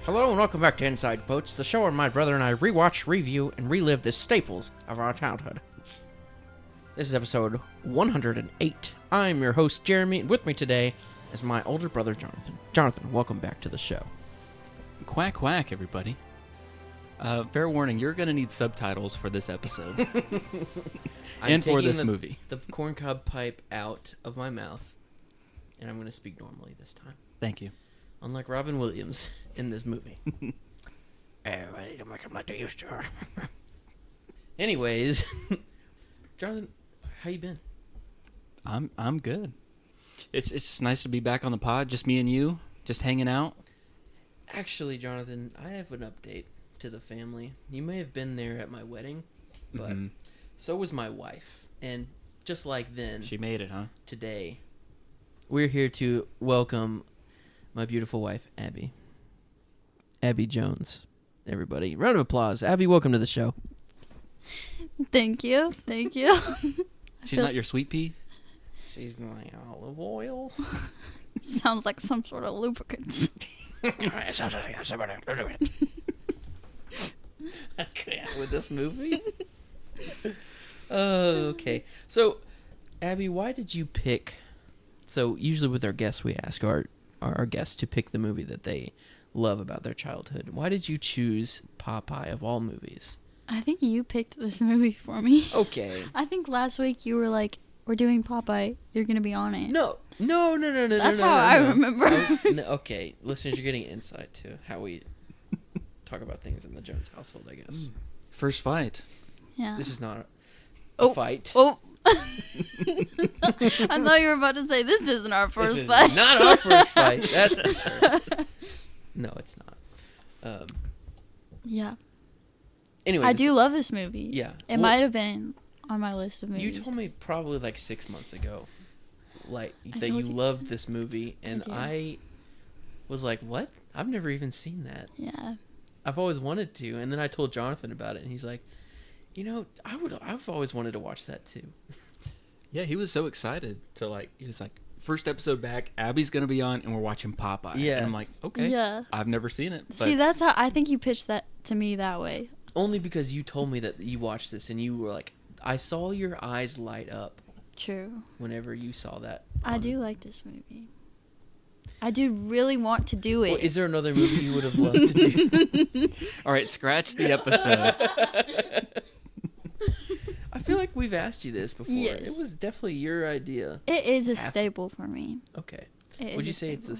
Hello and welcome back to Inside Boats, the show where my brother and I rewatch, review, and relive the staples of our childhood. This is episode 108. I'm your host, Jeremy, and with me today is my older brother, Jonathan. Jonathan, welcome back to the show. Quack, quack, everybody. Fair warning, you're going to need subtitles for this episode. And for this movie. The corncob pipe out of my mouth, and I'm going to speak normally this time. Thank you. Unlike Robin Williams in this movie. Everybody don't make them like they used to. Anyways, Jonathan, how you been? I'm good. It's nice to be back on the pod, just me and you, just hanging out. Actually, Jonathan, I have an update to the family. You may have been there at my wedding, but so was my wife. And just like then, she made it, huh? Today, we're here to welcome my beautiful wife, Abby. Abby Jones. Everybody, round of applause. Abby, welcome to the show. Thank you. Thank you. She's not your sweet pea? She's my olive oil. Sounds like some sort of lubricant. I can't with this movie. Okay. So, Abby, why did you pick... So, usually with our guests, we ask our guests to pick the movie that they love about their childhood. Why did you choose Popeye of all movies? I think you picked this movie for me. Okay. I think last week you were like, we're doing Popeye. You're going to be on it. No. That's how I remember. Okay. Listeners, you're getting insight to how we talk about things in the Jones household, I guess. First fight. Yeah. This is not a fight. Oh. I thought you were about to say this isn't our first This fight. is not our first fight. That's for sure. No, it's not. Yeah. Anyways, I do love this movie. Yeah. It might have been on my list of movies. You told me probably like 6 months ago, like that you told you. loved this movie, and do. I was like, "What? I've never even seen that. Yeah. I've always wanted to." And then I told Jonathan about it, and he's like, "You know, I've always wanted to watch that too." Yeah, he was so excited he was like, first episode back, Abby's going to be on, and we're watching Popeye. Yeah. And I'm like, okay. Yeah. I've never seen it. But See, that's how I think you pitched that to me that way. Only because you told me that you watched this, and you were like, I saw your eyes light up. True. Whenever you saw that. I do like this movie. I do really want to do it. Well, is there another movie you would have loved to do? All right, scratch the episode. I feel like we've asked you this before. Yes. It was definitely your idea. It is a staple for me. Okay. It Would is you say it's a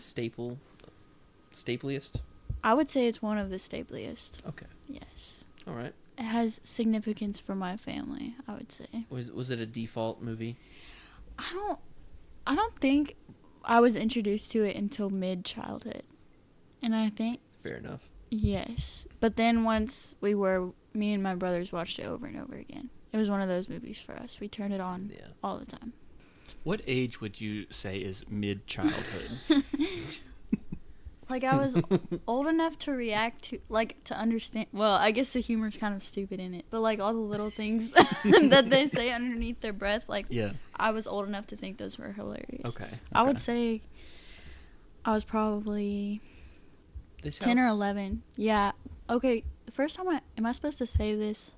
stapliest? I would say it's one of the stapliest. Okay. Yes. All right. It has significance for my family, I would say. Was it a default movie? I don't think I was introduced to it until mid-childhood. And I think... Fair enough. Yes. But then once me and my brothers watched it over and over again. It was one of those movies for us. We turned it on all the time. What age would you say is mid-childhood? Like, I was old enough to react to, like, to understand. Well, I guess the humor's kind of stupid in it. But, like, all the little things that they say underneath their breath, like, yeah. I was old enough to think those were hilarious. Okay. I would say I was probably 10 or 11. Yeah. Okay, the first time am I supposed to say this?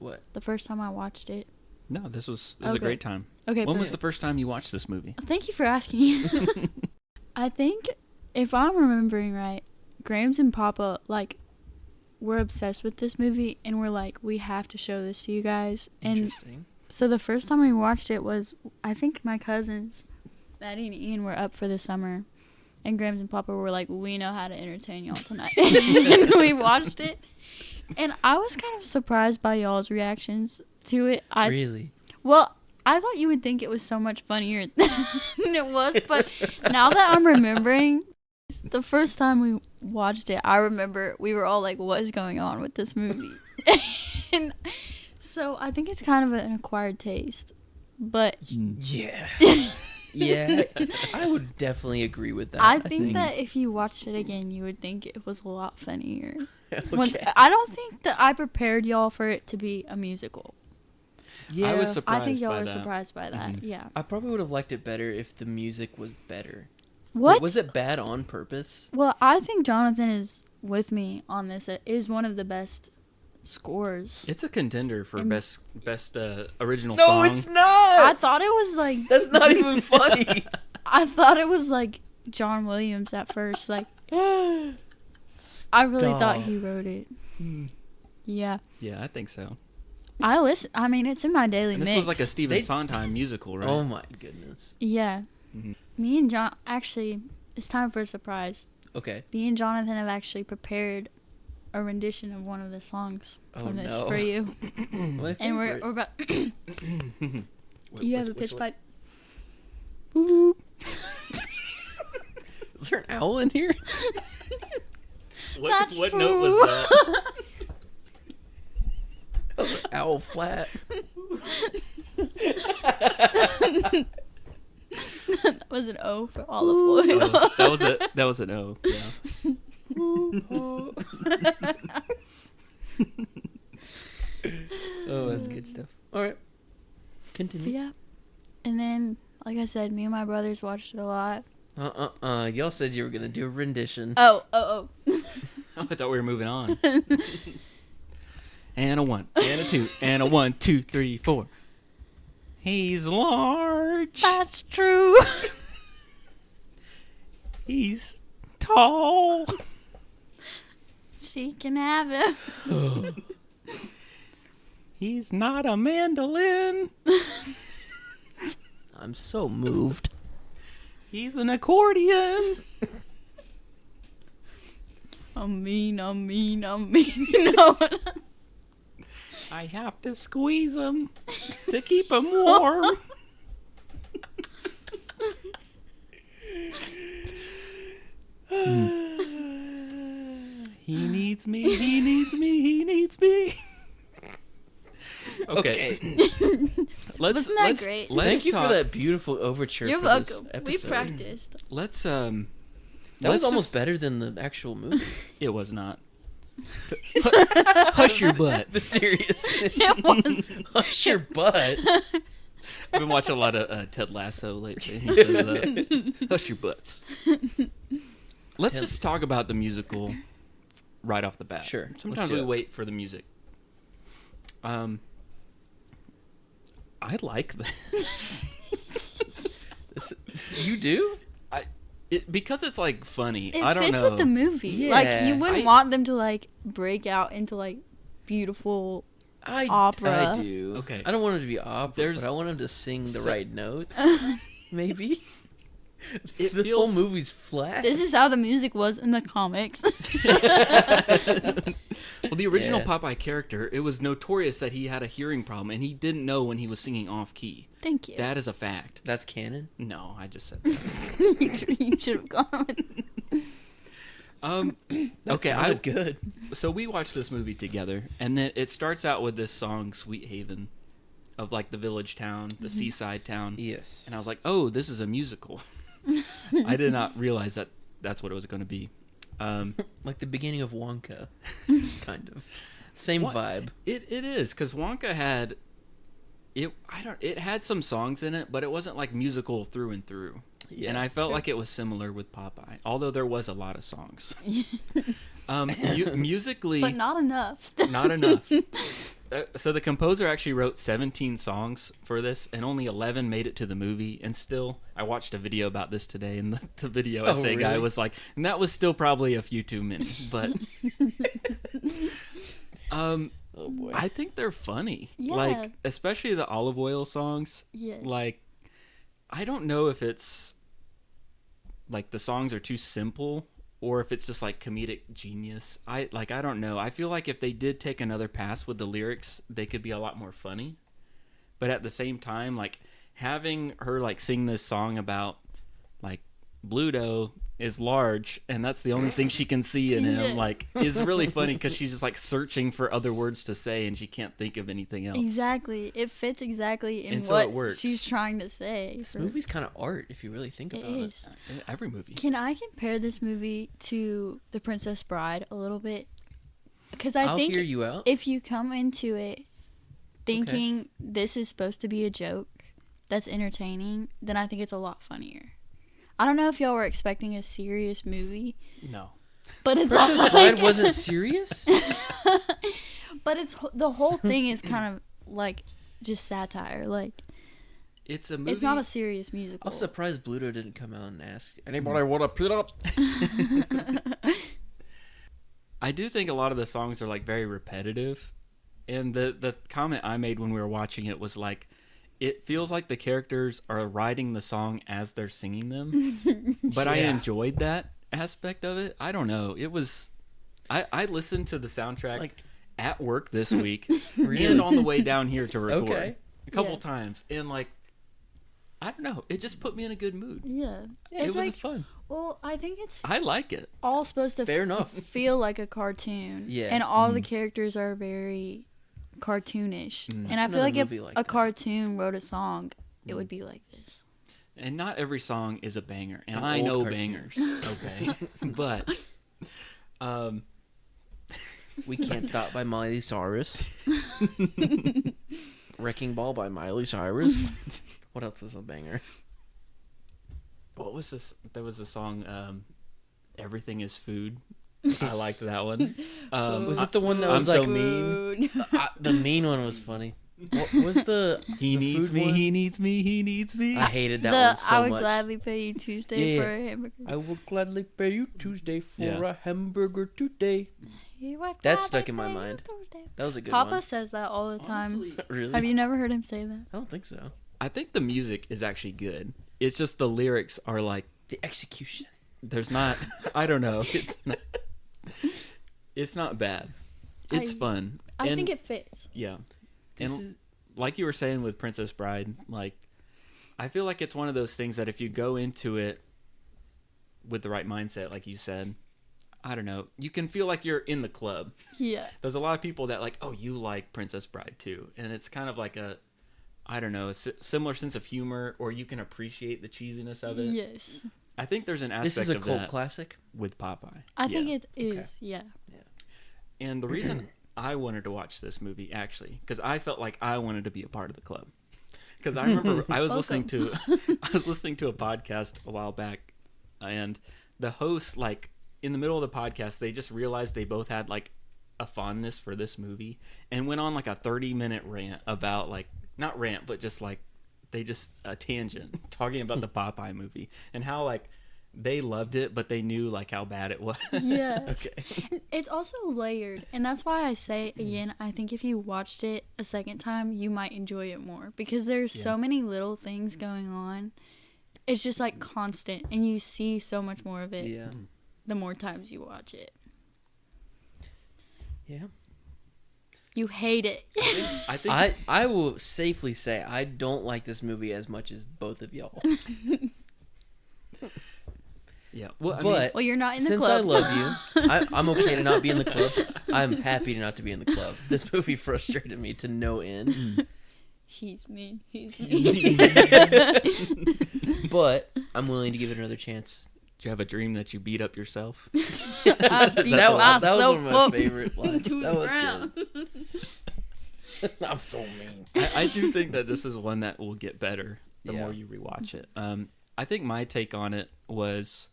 What? The first time I watched it? No, this is a great time. Okay. When was the first time you watched this movie? Thank you for asking. I think, if I'm remembering right, Grams and Papa, like, we're obsessed with this movie, and we're like, we have to show this to you guys. Interesting. So the first time we watched it was, I think my cousins, Maddie and Ian, were up for the summer, and Grams and Papa were like, we know how to entertain y'all tonight. And we watched it, and I was kind of surprised by y'all's reactions to it. Really? Well, I thought you would think it was so much funnier than it was, but now that I'm remembering, the first time we watched it, I remember we were all like, what is going on with this movie? And so I think it's kind of an acquired taste, but... Yeah. Yeah, I would definitely agree with that. I think that if you watched it again, you would think it was a lot funnier. Okay. I don't think that I prepared y'all for it to be a musical. Yeah, I was surprised I think y'all by were that. surprised by that. Mhm. Yeah. I probably would have liked it better if the music was better. What? Was it bad on purpose? Well, I think Jonathan is with me on this. It is one of the best scores. It's a contender for best original No, song. it's not. I thought it was like That's not even funny. I thought it was like John Williams at first. Like I really thought he wrote it. Yeah. Yeah, I think so. I listen. I mean, it's in my daily And this mix. was like a Stephen Sondheim musical, right? Oh my goodness. Yeah. Mm-hmm. Me and John, actually, it's time for a surprise. Okay. Me and Jonathan have actually prepared a rendition of one of the songs from this for you. My And we're favorite. about. You have a pitch pipe. Is there an owl in here? That's what true. note was that? Owl flat. That was an O for olive oil. Oh, that was an O. Yeah. Oh, that's good stuff. All right. Continue. Yeah. And then, like I said, me and my brothers watched it a lot. Y'all said you were going to do a rendition. Oh. Oh, I thought we were moving on. And a 1, and a 2, and a 1, 2, 3, 4. He's large. That's true. He's tall. She can have him. He's not a mandolin. I'm so moved. He's an accordion. I'm mean. No. I have to squeeze him to keep him warm. He needs me, he needs me, he needs me. Okay. Wasn't that great? Thank you talk, for that beautiful overture You're for this welcome. episode. We practiced. Let's That was almost better than the actual movie. It was not. Hush your butt. The seriousness. It was. Hush your butt. I've been watching a lot of Ted Lasso lately. He says, hush your butts. Let's just talk about the musical right off the bat. Sure, let's Sometimes do we it. wait for the music. I like this. You do? Because it's like funny. It I don't fits know. with the movie. Yeah, Like you wouldn't want them to like break out into like beautiful opera. I do. Okay. I don't want him to be opera, but I want him to sing the right notes. Maybe. The whole feels- movie's flat. This is how the music was in the comics. Well, the original Yeah. Popeye character, it was notorious that he had a hearing problem, and he didn't know when he was singing off key. Thank you. That is a fact. That's canon. No, I just said that. You should have gone with. That Okay, sounded good. So we watched this movie together, and then it starts out with this song, Sweet Haven, of like the village town, the seaside town. Yes. And I was like, oh, this is a musical. I did not realize that that's what it was going to be. Like the beginning of Wonka, kind of. Same What- vibe. It is, because Wonka had... It had some songs in it, but it wasn't like musical through and through. Yeah, And I felt sure. like it was similar with Popeye, although there was a lot of songs. Musically, But not enough. not enough. So the composer actually wrote 17 songs for this, and only 11 made it to the movie. And still, I watched a video about this today, and the video essay guy really? was like, and that was still probably a few too many. But Oh boy. I think they're funny. Yeah. Like, especially the olive oil songs. Yeah. Like, I don't know if it's like the songs are too simple or if it's just like comedic genius. I don't know. I feel like if they did take another pass with the lyrics, they could be a lot more funny. But at the same time, like having her like sing this song about like Bluto is large and that's the only thing she can see in him, Yeah. like is really funny because she's just like searching for other words to say and she can't think of anything else. Exactly. It fits exactly in And so it what works. she's trying to say. This movie's kind of art if you really think It about it. is. Every movie. Can I compare this movie to The Princess Bride a little bit? Because I I'll think hear you out. if you come into it thinking this is supposed to be a joke that's entertaining, then I think it's a lot funnier. I don't know if y'all were expecting a serious movie. No. But it's Princess like, Bride wasn't serious? but the whole thing is kind of like just satire. Like It's a movie. it's not a serious musical. I was surprised Bluto didn't come out and ask, anybody want to put up? I do think a lot of the songs are like very repetitive. And the comment I made when we were watching it was like, it feels like the characters are writing the song as they're singing them. But I Yeah. enjoyed that aspect of it. I don't know. It was... I listened to the soundtrack Like- at work this week Really? and on the way down here to record Okay. a couple Yeah. times. And like, I don't know. It just put me in a good mood. Yeah. It It's was like, fun. well, I think it's I like it. all supposed to Fair enough. feel like a cartoon. Yeah. And all the characters are very cartoonish. And I another feel like if movie like a that. cartoon wrote a song, it would be like this. And not every song is a banger. And An I old know cartoon. bangers. Okay. But We Can't Stop by Miley Cyrus. Wrecking Ball by Miley Cyrus. What else is a banger? what was this? There was a song, Everything is Food. I liked that one. Was it the one that I'm was so like mean. the mean one was funny? What was the He the needs food me, one? he needs me, he needs me. I hated that The one so I would much. gladly pay you Tuesday Yeah. for a hamburger. I will gladly pay you Tuesday for Yeah. a hamburger today. You would That's gladly stuck in my pay you mind. Tuesday. That was a good Papa one. says that all the time. Honestly, Really? Have you never heard him say that? I don't think so. I think the music is actually good. It's just the lyrics are like, The execution. there's not, I don't know. It's not bad. It's I- fun. I And- think it fits. Yeah. This And is like you were saying with Princess Bride, like, I feel like it's one of those things that if you go into it with the right mindset, like you said, I don't know, you can feel like you're in the club. Yeah. There's a lot of people that like, oh, you like Princess Bride too. And it's kind of like a, I don't know, similar sense of humor, or you can appreciate the cheesiness of it. Yes. I think there's an aspect this is a of cult that classic. with Popeye. I think Yeah. it is. Yeah. And the reason I wanted to watch this movie, actually, because I felt like I wanted to be a part of the club. Because I remember I was listening to a podcast a while back, and the host, like, in the middle of the podcast, they just realized they both had like a fondness for this movie, and went on like a 30-minute rant about, like, not rant, but just like a tangent talking about the Popeye movie and how like they loved it, but they knew like how bad it was. Yes. Okay. It's also layered, and that's why I say again, I think if you watched it a second time, you might enjoy it more because there's so many little things going on. It's just like constant, and you see so much more of it Yeah. the more times you watch it. Yeah. You hate it. I think I will safely say I don't like this movie as much as both of y'all. yeah. Well, I But mean, Well, you're not in the since club. I love you, I'm okay to not be in the club. I'm happy to not to be in the club. This movie frustrated me to no end. He's mean. He's mean. But I'm willing to give it another chance. do you have a dream that you beat up yourself? I beat That was myself one of my up favorite lines. to That the was ground. good. I'm so mean. I do think that this is one that will get better the Yeah. more you rewatch it. I think my take on it was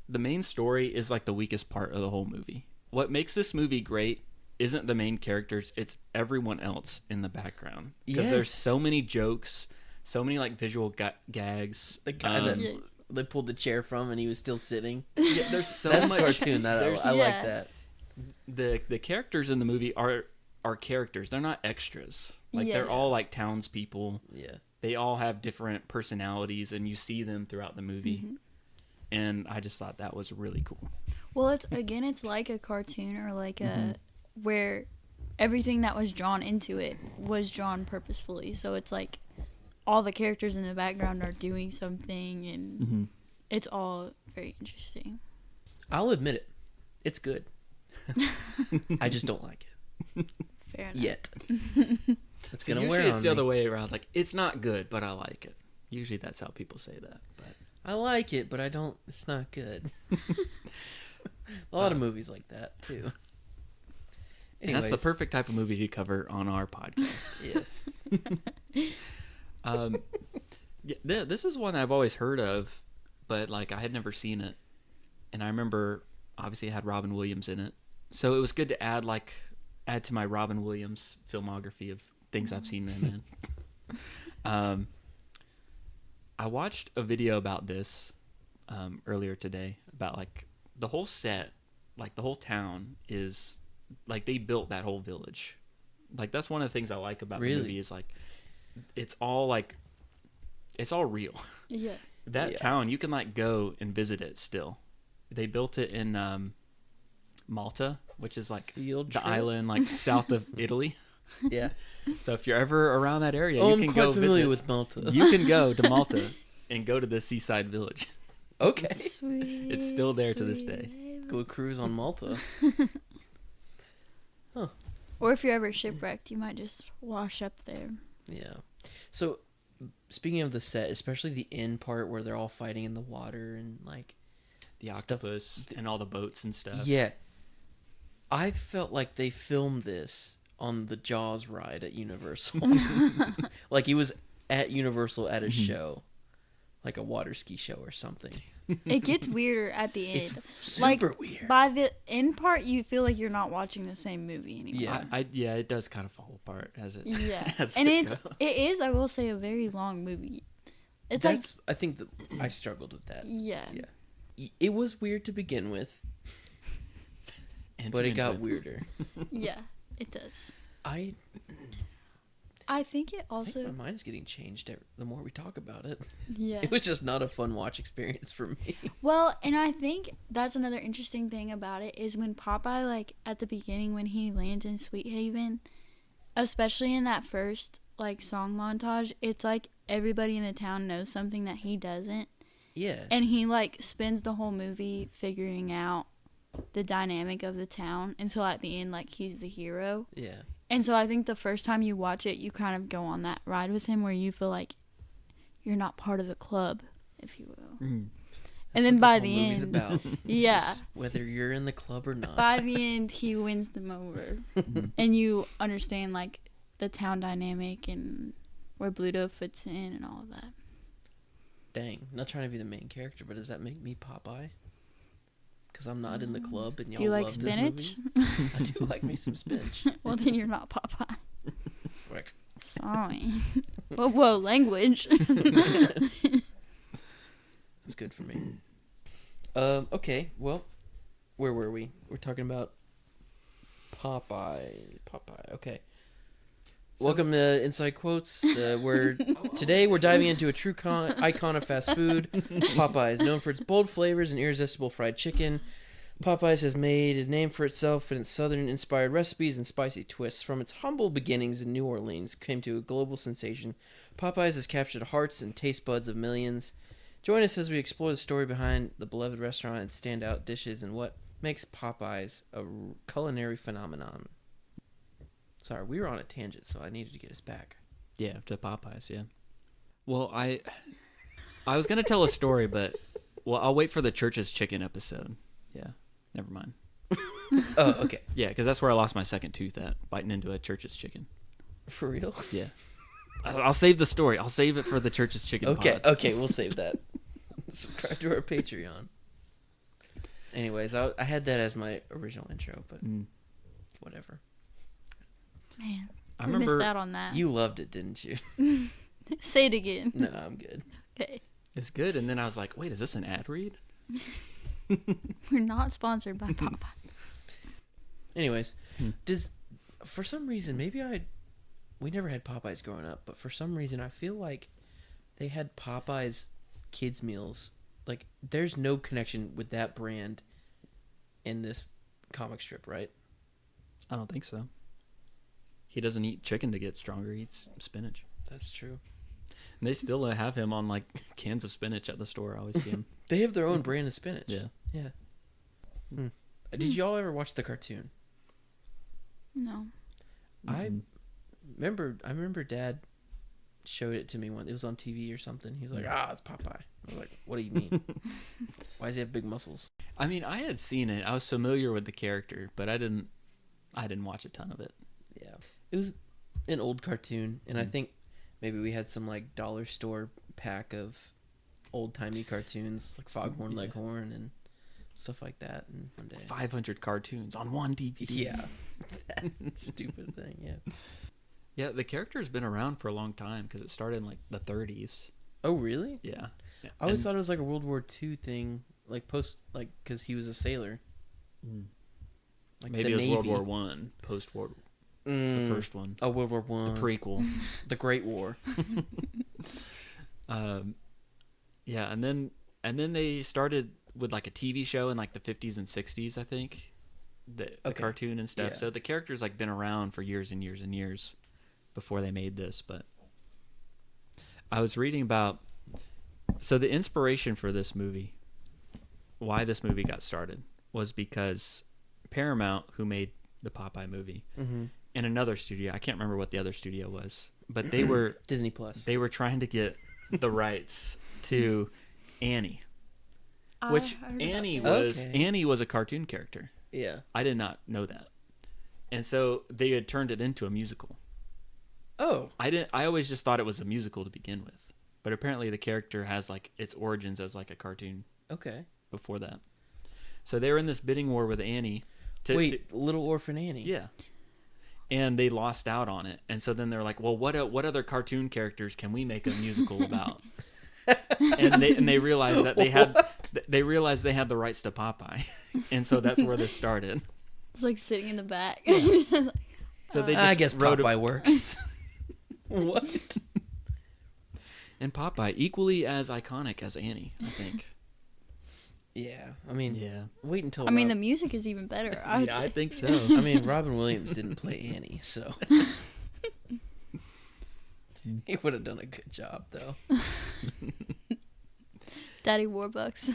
the main story is like the weakest part of the whole movie. What makes this movie great isn't the main characters, it's everyone else in the background. Because there's Yes. so many jokes, so many like visual gags. The guy that Yeah. they pulled the chair from and he was still sitting. Yeah, there's so That's much cartoon. That there's- I Yeah. like that. the characters in the movie are characters. They're not extras. Like Yes. they're all like townspeople. Yeah. They all have different personalities, and you see them throughout the movie. Mm-hmm. And I just thought that was really cool. Well, it's like a cartoon or like Mm-hmm. a where everything that was drawn into it was drawn purposefully. So it's like all the characters in the background are doing something, and it's all very interesting. I'll admit it. It's good. I just don't like it Fair enough. yet. It's See, gonna usually wear it's on the me. other way around. Like, it's not good, but I like it. Usually that's how people say that. But I like it, but I don't. It's not good. A lot of movies like that too. and Anyways, that's the perfect type of movie to cover on our podcast. Yes. This is one I've always heard of, but like I had never seen it. And I remember obviously it had Robin Williams in it. So it was good to add to my Robin Williams filmography of things I've seen him in. I watched a video about this earlier today about like the whole set, like the whole town is like they built that whole village. Like that's one of the things I like about the movie is like it's all real. Yeah. That town, you can like go and visit it still. They built it in Malta, which is like the island like south of Italy. Yeah. So if you're ever around that area, you can I'm go quite familiar visit. with Malta. You can go to Malta and go to the seaside village. Okay. Sweet, It's still there to this day. Go cruise on Malta. Huh. Or if you're ever shipwrecked, you might just wash up there. Yeah. So, speaking of the set, especially the end part where they're all fighting in the water and like The octopus and all the boats and stuff. Yeah. I felt like they filmed this on the Jaws ride at Universal. Like he was at Universal at a show. Like a water ski show or something. It gets weirder at the end. It's super weird. By the end part, you feel like you're not watching the same movie anymore. Yeah, it does kind of fall apart as it. Yeah, as and it it goes. is, I will say, a very long movie. It's I think that I struggled with that. Yeah. It was weird to begin with, but it got weirder. Yeah, it does. I think it think also. my mind is getting changed the more we talk about it. Yeah. It was just not a fun watch experience for me. Well, and I think that's another interesting thing about it is when Popeye, like at the beginning when he lands in Sweet Haven, especially in that first like song montage, it's like everybody in the town knows something that he doesn't. Yeah. And he like spends the whole movie figuring out the dynamic of the town until at the end like he's the hero. Yeah. And so I think the first time you watch it, you kind of go on that ride with him where you feel like you're not part of the club, if you will. And then by the end, about. yeah, Just whether you're in the club or not. by the end he wins them over, and you understand like the town dynamic and where Bluto fits in and all of that. Dang, not trying to be the main character, but does that make me Popeye? Because I'm not in the club and y'all Do you like love spinach? This movie? I do like me some spinach. Well, then you're not Popeye. Frick. Sorry. Whoa, language. That's good for me. Okay, well, where were we? We're talking about Popeye. Okay. Welcome to Inside Quotes. Today we're diving into a true icon of fast food. Popeye is known for its bold flavors and irresistible fried chicken. Popeyes has made a name for itself in its southern-inspired recipes and spicy twists. From its humble beginnings in New Orleans, came to a global sensation. Popeyes has captured hearts and taste buds of millions. Join us as we explore the story behind the beloved restaurant and standout dishes and what makes Popeyes a culinary phenomenon. Sorry, we were on a tangent, so I needed to get us back. Yeah, to Popeyes, yeah. Well, I was going to tell a story, but I'll wait for the church's chicken episode. Yeah, never mind. Oh, okay. Yeah, because that's where I lost my second tooth at, biting into a church's chicken. For real? Yeah. I'll save the story. I'll save it for the church's chicken pod. Okay, we'll save that. Subscribe to our Patreon. Anyways, I had that as my original intro, but whatever. Man, I we remember missed out on that. You loved it, didn't you? Say it again. No, I'm good. Okay. It's good, and then I was like, wait, is this an ad read? We're not sponsored by Popeye. Anyways, for some reason, we never had Popeyes growing up, but for some reason I feel like they had Popeyes kids meals. Like there's no connection with that brand in this comic strip, right? I don't think so. He doesn't eat chicken to get stronger. He eats spinach. That's true. And they still have him on like cans of spinach at the store. I always see him. They have their own brand of spinach. Yeah. Did y'all ever watch the cartoon? No. I remember Dad showed it to me when it was on TV or something. He was like, it's Popeye. I was like, what do you mean? Why does he have big muscles? I mean, I had seen it. I was familiar with the character, but I didn't watch a ton of it. Yeah. It was an old cartoon, and I think maybe we had some like dollar store pack of old-timey cartoons like Foghorn Leghorn and stuff like that. And one day, 500 cartoons on one DVD. yeah, that's a stupid thing. Yeah. Yeah, the character's been around for a long time because it started in like the 30s. Oh, really? Yeah. I always thought it was like a World War II thing, like because he was a sailor. Like maybe it was World War One, post-war, the first one. Oh, World War One, the prequel, the Great War. Yeah, and then they started with like a TV show in like the 50s and 60s, I think, the cartoon and stuff. Yeah. So the character's like been around for years and years and years before they made this. But I was reading about, so the inspiration for this movie, why this movie got started, was because Paramount, who made the Popeye movie, and another studio, I can't remember what the other studio was, but they were Disney Plus. They were trying to get the rights to Annie, which Annie was a cartoon character. Yeah. I did not know that, and so they had turned it into a musical. Oh. I always just thought it was a musical to begin with, but apparently the character has like its origins as like a cartoon. Okay. Before that, so they were in this bidding war with Annie. Little Orphan Annie. Yeah. And they lost out on it, and so then they're like, "Well, what other cartoon characters can we make a musical about?" and they realized that they had the rights to Popeye, and so that's where this started. It's like sitting in the back. So they just I guess Popeye works. What? And Popeye equally as iconic as Annie, I think. Yeah, I mean, yeah. Wait until. I mean, the music is even better. I think so. I mean, Robin Williams didn't play Annie, so he would have done a good job, though. Daddy Warbucks,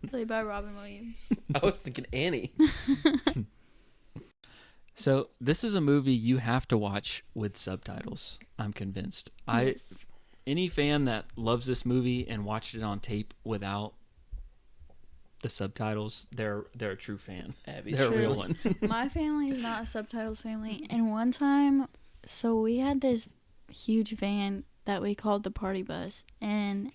played by Robin Williams. I was thinking Annie. So this is a movie you have to watch with subtitles. I'm convinced. Yes. Any fan that loves this movie and watched it on tape without the subtitles, they're a true fan. Abby's they're a real one. My family is not a subtitles family, and one time, so we had this huge van that we called the party bus, and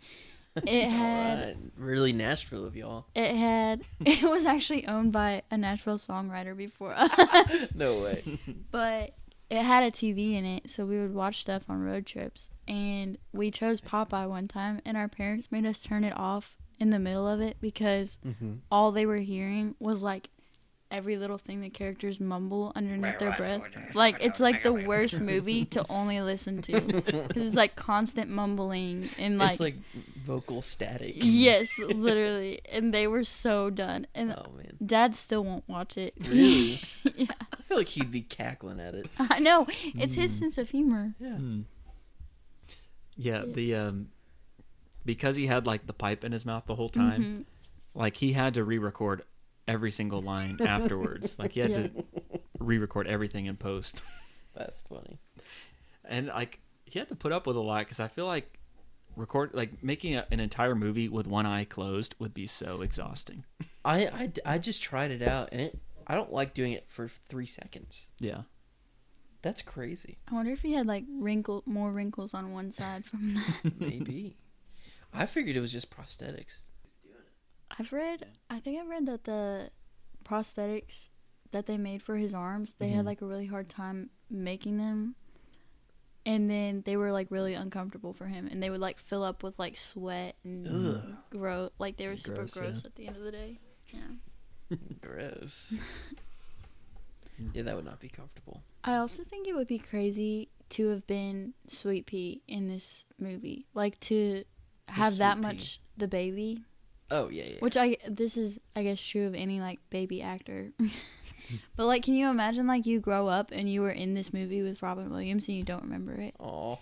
it had All right. Really Nashville of y'all. It was actually owned by a Nashville songwriter before us. No way. But it had a TV in it, so we would watch stuff on road trips, and we chose Popeye one time, and our parents made us turn it off in the middle of it because all they were hearing was like every little thing the characters mumble underneath their breath. Like, it's like the worst movie to only listen to because it's like constant mumbling and like it's like vocal static. Yes, literally. And they were so done. And Oh man. Dad still won't watch it. Really? Yeah, I feel like he'd be cackling at it. I know. It's his sense of humor. Yeah. Yeah, the because he had like the pipe in his mouth the whole time, like he had to re-record every single line afterwards. Like he had to re-record everything in post. That's funny. And like he had to put up with a lot because I feel like making an entire movie with one eye closed would be so exhausting. I just tried it out, and I don't like doing it for 3 seconds. Yeah. That's crazy. I wonder if he had like more wrinkles on one side from that. Maybe. I figured it was just prosthetics. I think I've read that the prosthetics that they made for his arms, they had like a really hard time making them. And then they were like really uncomfortable for him, and they would like fill up with like sweat and gross. Like they were super gross at the end of the day. Yeah. Gross. Yeah, that would not be comfortable. I also think it would be crazy to have been Sweet Pea in this movie, like to have that much the baby. Oh yeah. Which this is I guess true of any like baby actor. But like, can you imagine like you grow up and you were in this movie with Robin Williams and you don't remember it? Oh,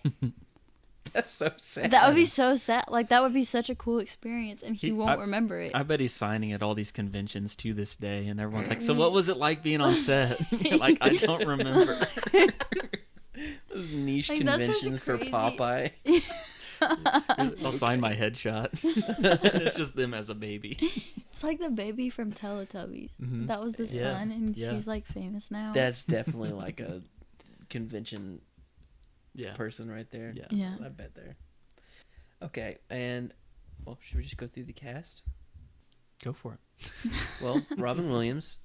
that's so sad. That would be so sad. Like that would be such a cool experience, and he won't remember it. I bet he's signing at all these conventions to this day, and everyone's like, "So what was it like being on set?" Like, I don't remember. Those niche Like, conventions for Popeye. I'll sign my headshot. It's just them as a baby. It's like the baby from Teletubbies. That was the son, and she's like famous now. That's definitely like a convention person right there. Yeah. I bet there. Okay, and well, should we just go through the cast? Go for it. Well, Robin Williams,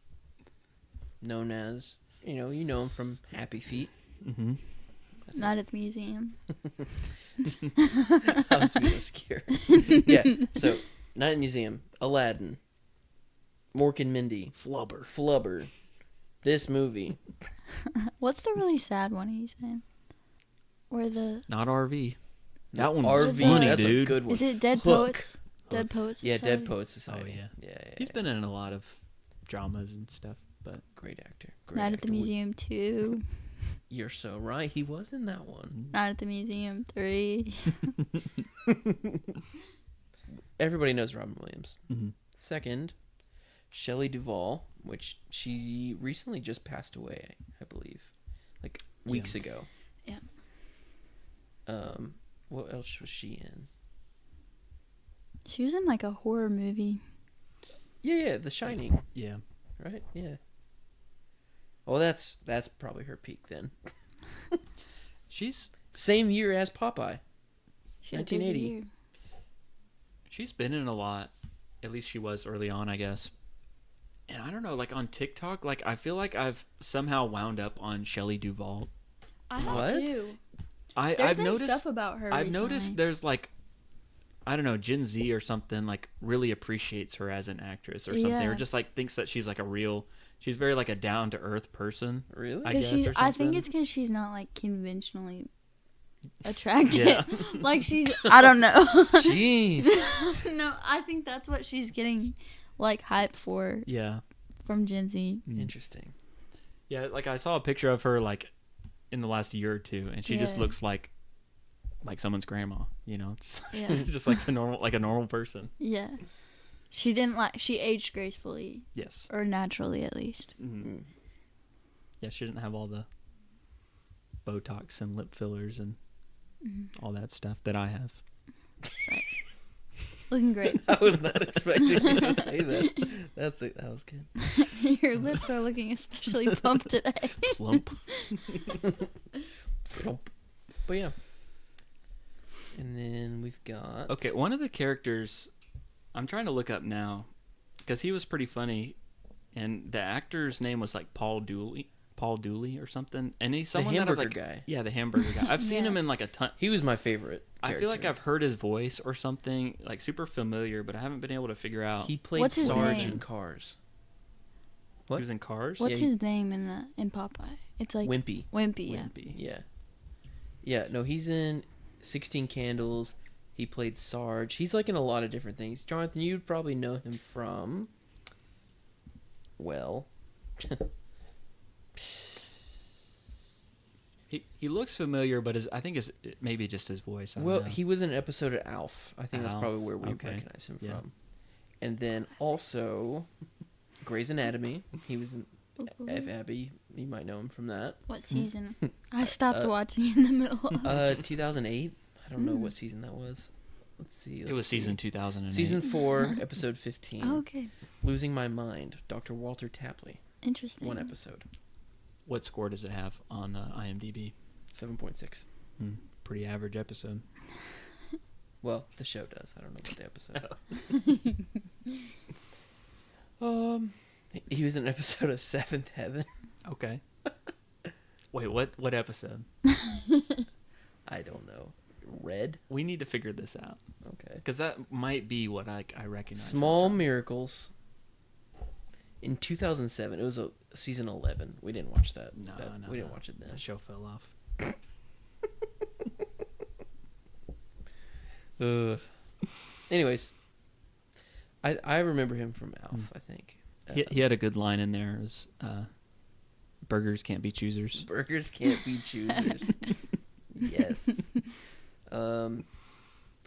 known as, you know him from Happy Feet. Mm-hmm. Not at the museum. That was really obscure. Yeah, so Night at the Museum, Aladdin, Mork and Mindy, Flubber, this movie. What's the really sad one he's in? Where the Not RV. That one RV, was funny, that's dude. a good one. is it Dead Hook. Poets? Dead Poets. Yeah, Society? Dead Poets Society. Oh, yeah. Yeah. He's been in a lot of dramas and stuff, but Great actor. Great Night actor. at the Museum 2. You're so right. He was in that one. Night at the Museum 3. Everybody knows Robin Williams. mm-hmm. Second, Shelley Duvall, which she recently just passed away, I believe, like weeks ago. Yeah. What else was she in? She was in like a horror movie. Yeah, The Shining, Yeah. right? Yeah. Well, that's probably her peak then. She's Same year as Popeye. She had a busy 1980. year. she's been in a lot. At least she was early on, I guess. And I don't know, like on TikTok, like I feel like I've somehow wound up on Shelley Duvall. I have What? too. I've been noticed stuff about her. I've recently. noticed there's like, I don't know, Gen Z or something like really appreciates her as an actress or something, or Yeah. just like thinks that she's like she's very like a down to earth person. Really? I 'Cause guess, she's, or I think something. it's because she's not like conventionally attractive. Yeah. Like she's, I don't know. Jeez. No, I think that's what she's getting like hype for Yeah. from Gen Z. Interesting. Yeah, like I saw a picture of her like in the last year or two, and she just Yeah. looks like someone's grandma, you know, just, Yeah. just like a normal person. Yeah. She didn't she aged gracefully Yes. or naturally at least. Mm-hmm. Yeah, she didn't have all the Botox and lip fillers and all that stuff that I have. Looking great. I was not expecting you to say that. That was good. Your lips are looking especially plump today. Plump. But yeah. And then we've got... Okay, one of the characters I'm trying to look up now because he was pretty funny, and the actor's name was like Paul Dooley or something, and he's The someone that I've, hamburger like, guy. Yeah, the hamburger guy. I've seen Yeah. him in like a ton. He was my favorite I feel like character. I've heard his voice or something, like super familiar, but I haven't been able to figure out. He played What's his Sarge name? in Cars. He was in Cars. What's Yeah, his name in Popeye? It's like Wimpy. Wimpy, yeah. Wimpy. Yeah. Yeah, no, he's in 16 Candles. He played Sarge. He's like in a lot of different things. Jonathan, you'd probably know him from... Well... He looks familiar, but I think it's maybe just his voice. I don't Well, know. he was in an episode of Alf. I think that's Alf, probably where we okay. recognize him Yeah. from. And then also Grey's Anatomy. He was in F. Abby. You might know him from that. What season? I stopped watching in the middle. 2008. I don't know what season that was. Let's see. It was season 2008. Season 4, episode 15. Oh, okay. Losing My Mind. Dr. Walter Tapley. Interesting. One episode. What score does it have on IMDb? 7.6. Pretty average episode. Well, the show does. I don't know about the episode. He was in an episode of Seventh Heaven. Okay. Wait, what episode? I don't know. Red? We need to figure this out Okay. because that might be what I recognize. Small him from. Miracles. In 2007, it was a season 11. We didn't watch that. No, We didn't watch it then. The show fell off. Anyways, I remember him from Alf. I think He had a good line in there. It was, burgers can't be choosers. burgers can't be choosers. Yes. Olive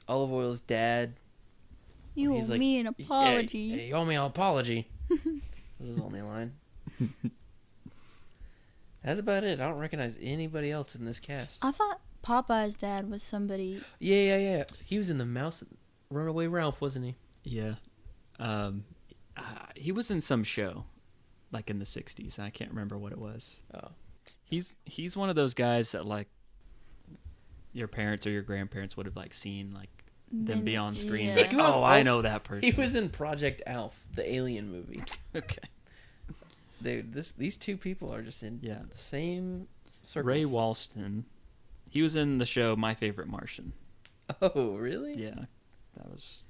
Oil's dad. You He's owe like, me an apology. Yeah, you owe me an apology. This is only a line. That's about it. I don't recognize anybody else in this cast. I thought Popeye's dad was somebody. Yeah. He was in the Mouse Runaway Ralph, wasn't he? Yeah. He was in some show, like in the 60s. I can't remember what it was. Oh. He's one of those guys that like your parents or your grandparents would have like seen like them be on screen. Yeah. Like, He was I also- know that person. He was in Project Alf, the Alien movie. Okay. Dude, these two people are just in Yeah. the same circles. Ray Walston. He was in the show My Favorite Martian. Oh, really? Yeah. That was...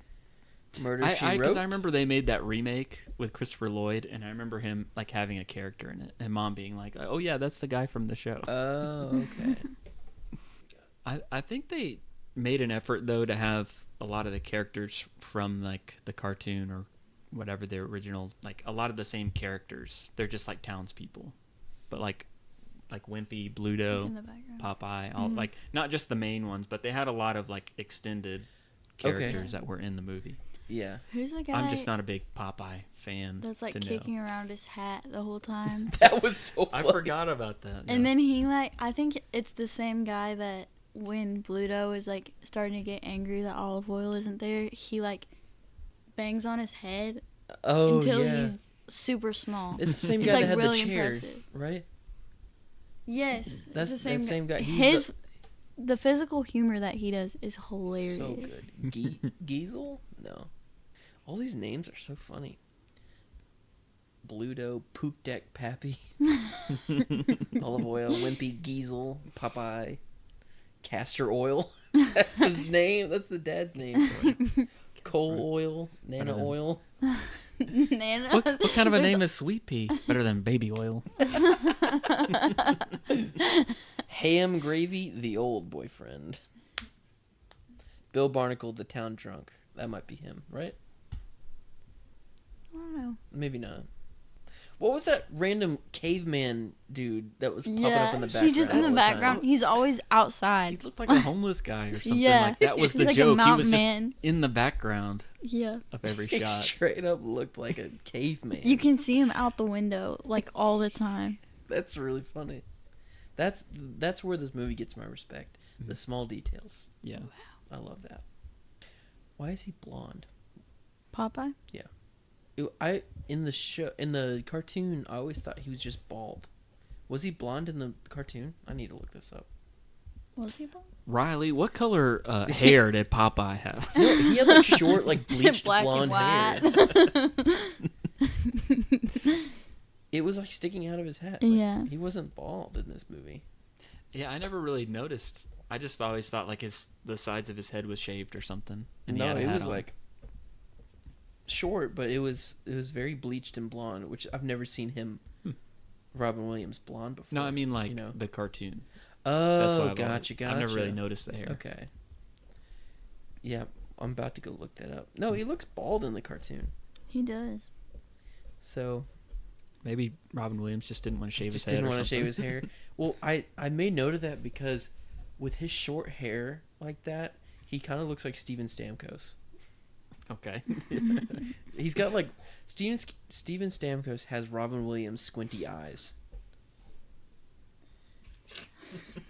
Murder, She Wrote? Because I remember they made that remake with Christopher Lloyd, and I remember him like having a character in it, and Mom being like, "Oh yeah, that's the guy from the show." Oh, okay. I think they made an effort though to have a lot of the characters from like the cartoon or whatever their original, like a lot of the same characters. They're just like townspeople, but like Wimpy, in Bluto, the background. Popeye, all like not just the main ones, but they had a lot of like extended characters that were in the movie. Yeah. Who's the guy? I'm just not a big Popeye fan. That's like to know. kicking around his hat the whole time. That was so I funny. forgot about that. And then he like, I think it's the same guy that when Bluto is like starting to get angry that olive oil isn't there, he like bangs on his head Oh, until yeah. he's super small. It's the same It's, guy like, that had really the chair, impressive. right? Yes, That's it's the same that same guy. He's His the physical humor that he does is hilarious. so good. Giesel? No. All these names are so funny. Bluto, Poop Deck Pappy, Olive Oil, Wimpy, Giesel, Popeye, Castor Oil. That's his name. That's the dad's name for it. Coal Oil, Nano Oil. Nana. What kind of a name is Sweet Pea? Better than Baby Oil. Ham Gravy, the old boyfriend. Bill Barnacle, the town drunk. That might be him, right? I don't know. Maybe not. What was that random caveman dude that was popping up in the background? he's just in all the time? background. He's always He outside. looked like a homeless guy or something. Yeah. Like that was He's the like a joke. He mountain was just man. in the background Yeah. of every He shot. straight up looked like a caveman. You can see him out the window like all the time. That's really funny. That's where this movie gets my respect. The small details. Yeah. I love that. Why is he blonde? Popeye? In the cartoon, I always thought he was just bald. Was he blonde in the cartoon? I need to look this up. Was he blonde? Riley, what color hair did Popeye have? No, he had like short, like bleached Black blonde and hair. white. It was like sticking out of his head. Like, Yeah. he wasn't bald in this movie. Yeah, I never really noticed. I just always thought like the sides of his head was shaved or something. And he No, had a it hat was on. like short, but it was very bleached and blonde, which I've never seen him, Robin Williams, blonde before. No, I mean like you know? the cartoon. Oh, I've gotcha. I've never really noticed the hair. Okay. Yeah, I'm about to go look that up. No, he looks bald in the cartoon. He does. So Maybe Robin Williams just didn't want to shave his just head. didn't or want to shave something. his hair. Well, I made note of that because with his short hair like that, he kind of looks like Steven Stamkos. Okay. He's got like Steven Stamkos has Robin Williams squinty eyes.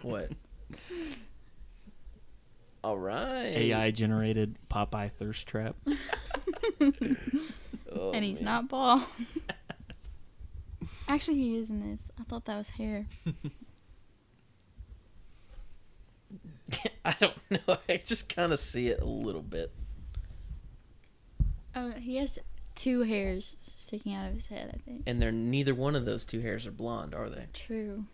What? All right. AI generated Popeye thirst trap. Oh, And he's man. not bald. Actually, he is in this. I thought that was hair. I don't know. I just kind of see it a little bit. Oh, he has two hairs sticking out of his head, I think. And they're neither one of those two hairs are blonde, are they? True.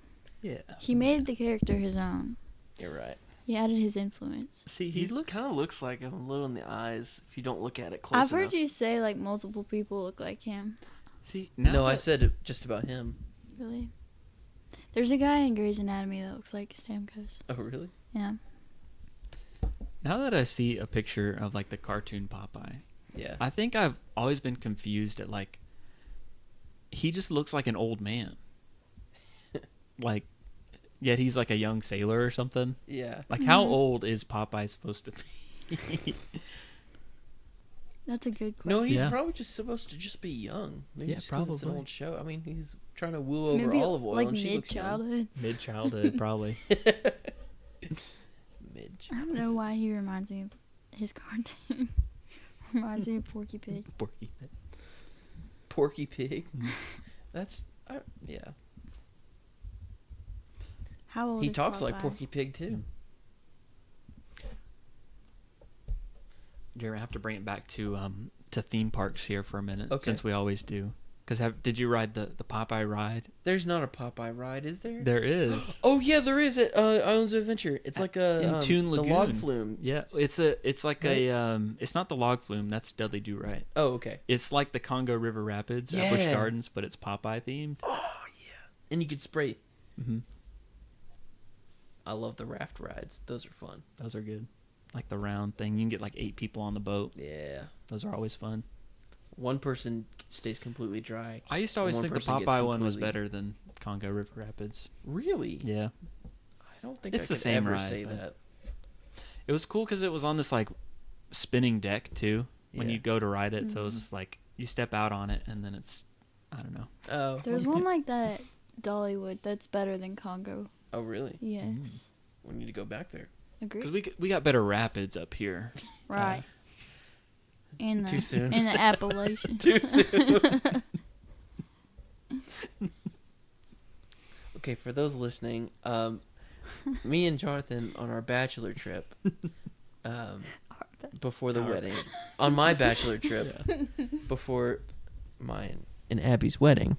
Yeah. He made the character his own. You're right. He added his influence. See, He he looks. kind of looks like him a little in the eyes if you don't look at it close I've heard enough. you say like multiple people look like him. See, now No, I that- said it just about him. Really? There's a guy in Grey's Anatomy that looks like Stamkos. Oh, really? Yeah. Now that I see a picture of like the cartoon Popeye, Yeah. I think I've always been confused at like he just looks like an old man. Like yet he's like a young sailor or something. Yeah. Like how old is Popeye supposed to be? That's a good question. No, he's Yeah. probably just supposed to just be young. Maybe Yeah, just 'cause it's an probably. old show. I mean, he's trying to woo over Maybe olive oil, like and she looks young. mid-childhood. Mid-childhood probably. I don't know why he reminds me of his cartoon. Reminds me of Porky Pig. Porky Pig. Porky Pig. That's yeah. How old He is talks Popeye? like Porky Pig too. Jerry, I have to bring it back to theme parks here for a minute, Okay. since we always do. Because did you ride the Popeye ride? There's not a Popeye ride, is there? There is. Oh yeah, there is at Islands of Adventure. It's like In Toon the Lagoon. log flume. Yeah, it's like Right? it's not the log flume. That's Dudley Do Right. Oh okay. It's like the Congo River Rapids at Busch Yeah. Gardens, but it's Popeye themed. Oh yeah, and you could spray. Mm-hmm. I love the raft rides. Those are fun. Those are good. Like the round thing. You can get like 8 people on the boat. Yeah. Those are always fun. One person stays completely dry. I used to always One think the person gets Popeye one was completely- better than Congo River Rapids. Really? Yeah. I don't think It's I the could same ever ride, say but- that. It was cool because it was on this like spinning deck too when Yeah. you go to ride it. So it was just like you step out on it and then it's, I don't know. Oh. There's one like that at Dollywood that's better than Congo. Oh really? Yes. We need to go back there. Because Agree. we got better rapids up here. Right. In the, Too soon. In the Appalachian. Too soon. Okay, for those listening, me and Jonathan on our bachelor trip, before the Our- wedding, on my bachelor trip, before mine and Abby's wedding,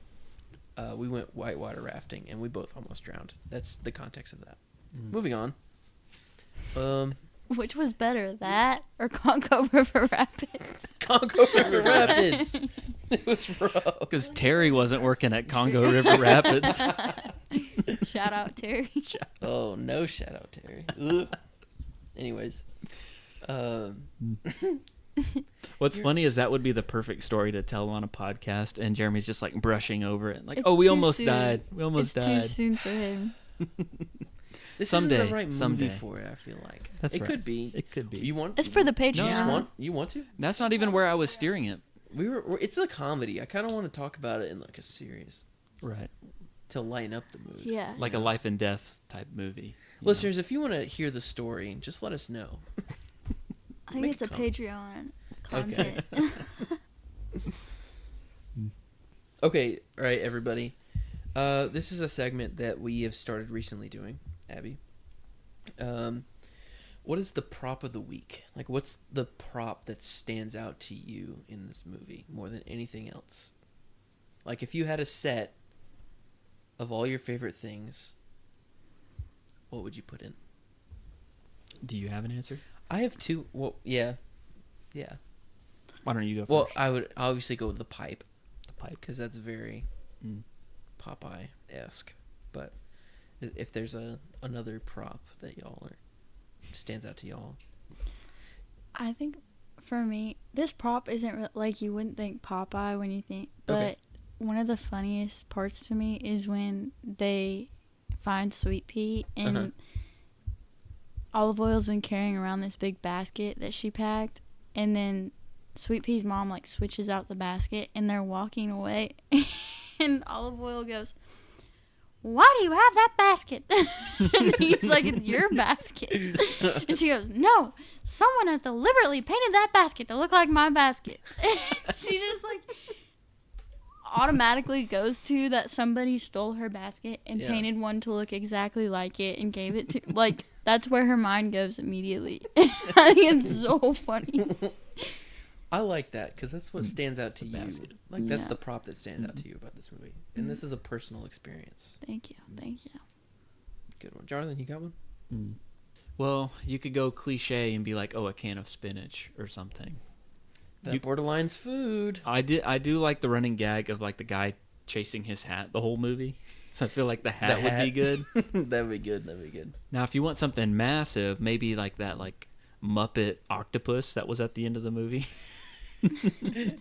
we went whitewater rafting and we both almost drowned. That's the context of that. Moving on. Which was better, that or Congo River Rapids? Congo River Rapids. It was rough. Because Terry wasn't working at Congo River Rapids. Shout out Terry. Oh, no shout out, Terry. Ugh. Anyways. What's funny is that would be the perfect story to tell on a podcast, and Jeremy's just like brushing over it. Like, It's oh, we too almost soon. died. We almost It's died. too soon for him. This Someday, isn't the right movie someday. for it, I feel like. That's it right. could be. It could be. You want? It's for the You just Patreon. want to? That's not even where I was steering it. It's a comedy. I kind of want to talk about it in like a serious Right. to lighten up the mood. Yeah. Like a life and death type movie. you Listeners, if you want to hear the story, just let us know. I think make it's a a comment. Patreon Okay. content. Okay, all right, everybody. This is a segment that we have started recently doing, Abby. What is the prop of the week? Like, what's the prop that stands out to you in this movie more than anything else? Like, if you had a set of all your favorite things, what would you put in? know? Do you have an answer? I have two. Well, yeah. Why don't you go Well, first? I would obviously go with the pipe The pipe. because that's very Mm. Popeye-esque. But if there's another prop that y'all stands out to y'all, I think for me, this prop isn't like you wouldn't think Popeye when you think, but Okay. one of the funniest parts to me is when they find Sweet Pea and Uh-huh. Olive Oil's been carrying around this big basket that she packed, and then Sweet Pea's mom like switches out the basket and they're walking away, and Olive Oil goes, "Why do you have that basket?" And he's like, "It's your basket." And she goes, "No, someone has deliberately painted that basket to look like my basket." She just like automatically goes to that somebody stole her basket and Yeah. painted one to look exactly like it and gave it to, like, that's where her mind goes immediately. I think it's so funny. I like that because that's what stands out to The you. basket. Like that's Yeah. the prop that stands out to you about this movie, and this is a personal experience. Thank you. Thank you. Good one, Jonathan. You got one? Mm. Well, you could go cliche and be like, oh, a can of spinach or something. That You- borderline's food. I do like the running gag of like the guy chasing his hat the whole movie. So I feel like the hat would be good. That'd be good. That'd be good. Now, if you want something massive, maybe like that like Muppet octopus that was at the end of the movie.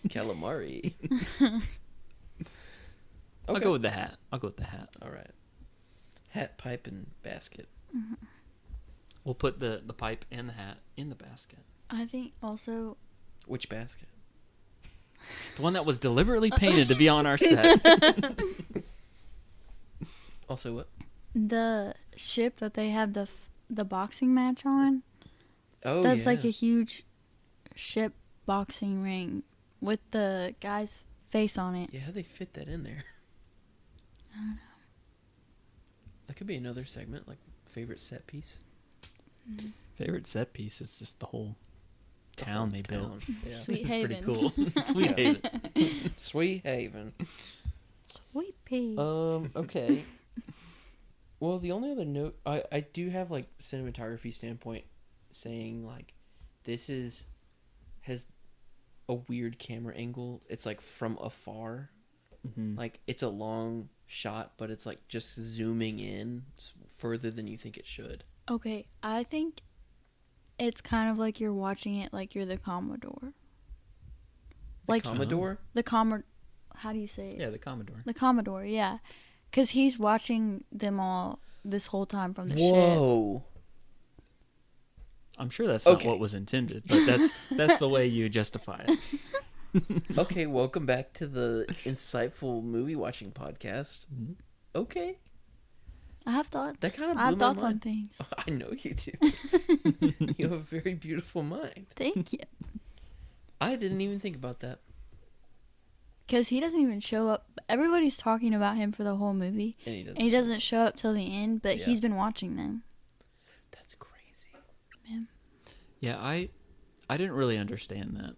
Calamari. I'll go with the hat. All right. Hat, pipe, and basket. We'll put the pipe and the hat in the basket. I think also Which basket? The one that was deliberately painted to be on our set. Also, what? the ship that they have the boxing match on. Oh, That's yeah. like a huge ship boxing ring with the guy's face on it. Yeah, how they fit that in there? I don't know. That could be another segment, like favorite set piece. Favorite set piece is just the whole town they built. Yeah. Sweet It's Haven. pretty cool. Sweet Yeah. Haven. Sweet Haven. Sweet pea. Okay. Well, the only other note I do have like cinematography standpoint saying like this has a weird camera angle. It's like from afar. Mm-hmm. Like it's a long shot, but it's like just zooming in further than you think it should. Okay, I think it's kind of like you're watching it like you're the Commodore. The Like Commodore? the Commodore. How do you say it? Yeah, the Commodore. The Commodore, yeah. Because he's watching them all this whole time from the ship. Whoa. I'm sure that's not Okay. what was intended, but that's the way you justify it. Okay, welcome back to the insightful movie watching podcast. Mhm. Okay. I have thoughts. That kind of I have blew my thoughts on mind. things. I know you do. You have a very beautiful mind. Thank you. I didn't even think about that. Because he doesn't even show up. Everybody's talking about him for the whole movie. And he doesn't. And he doesn't show up till the end, but Yeah. he's been watching them. That's crazy. Yeah, I didn't really understand that.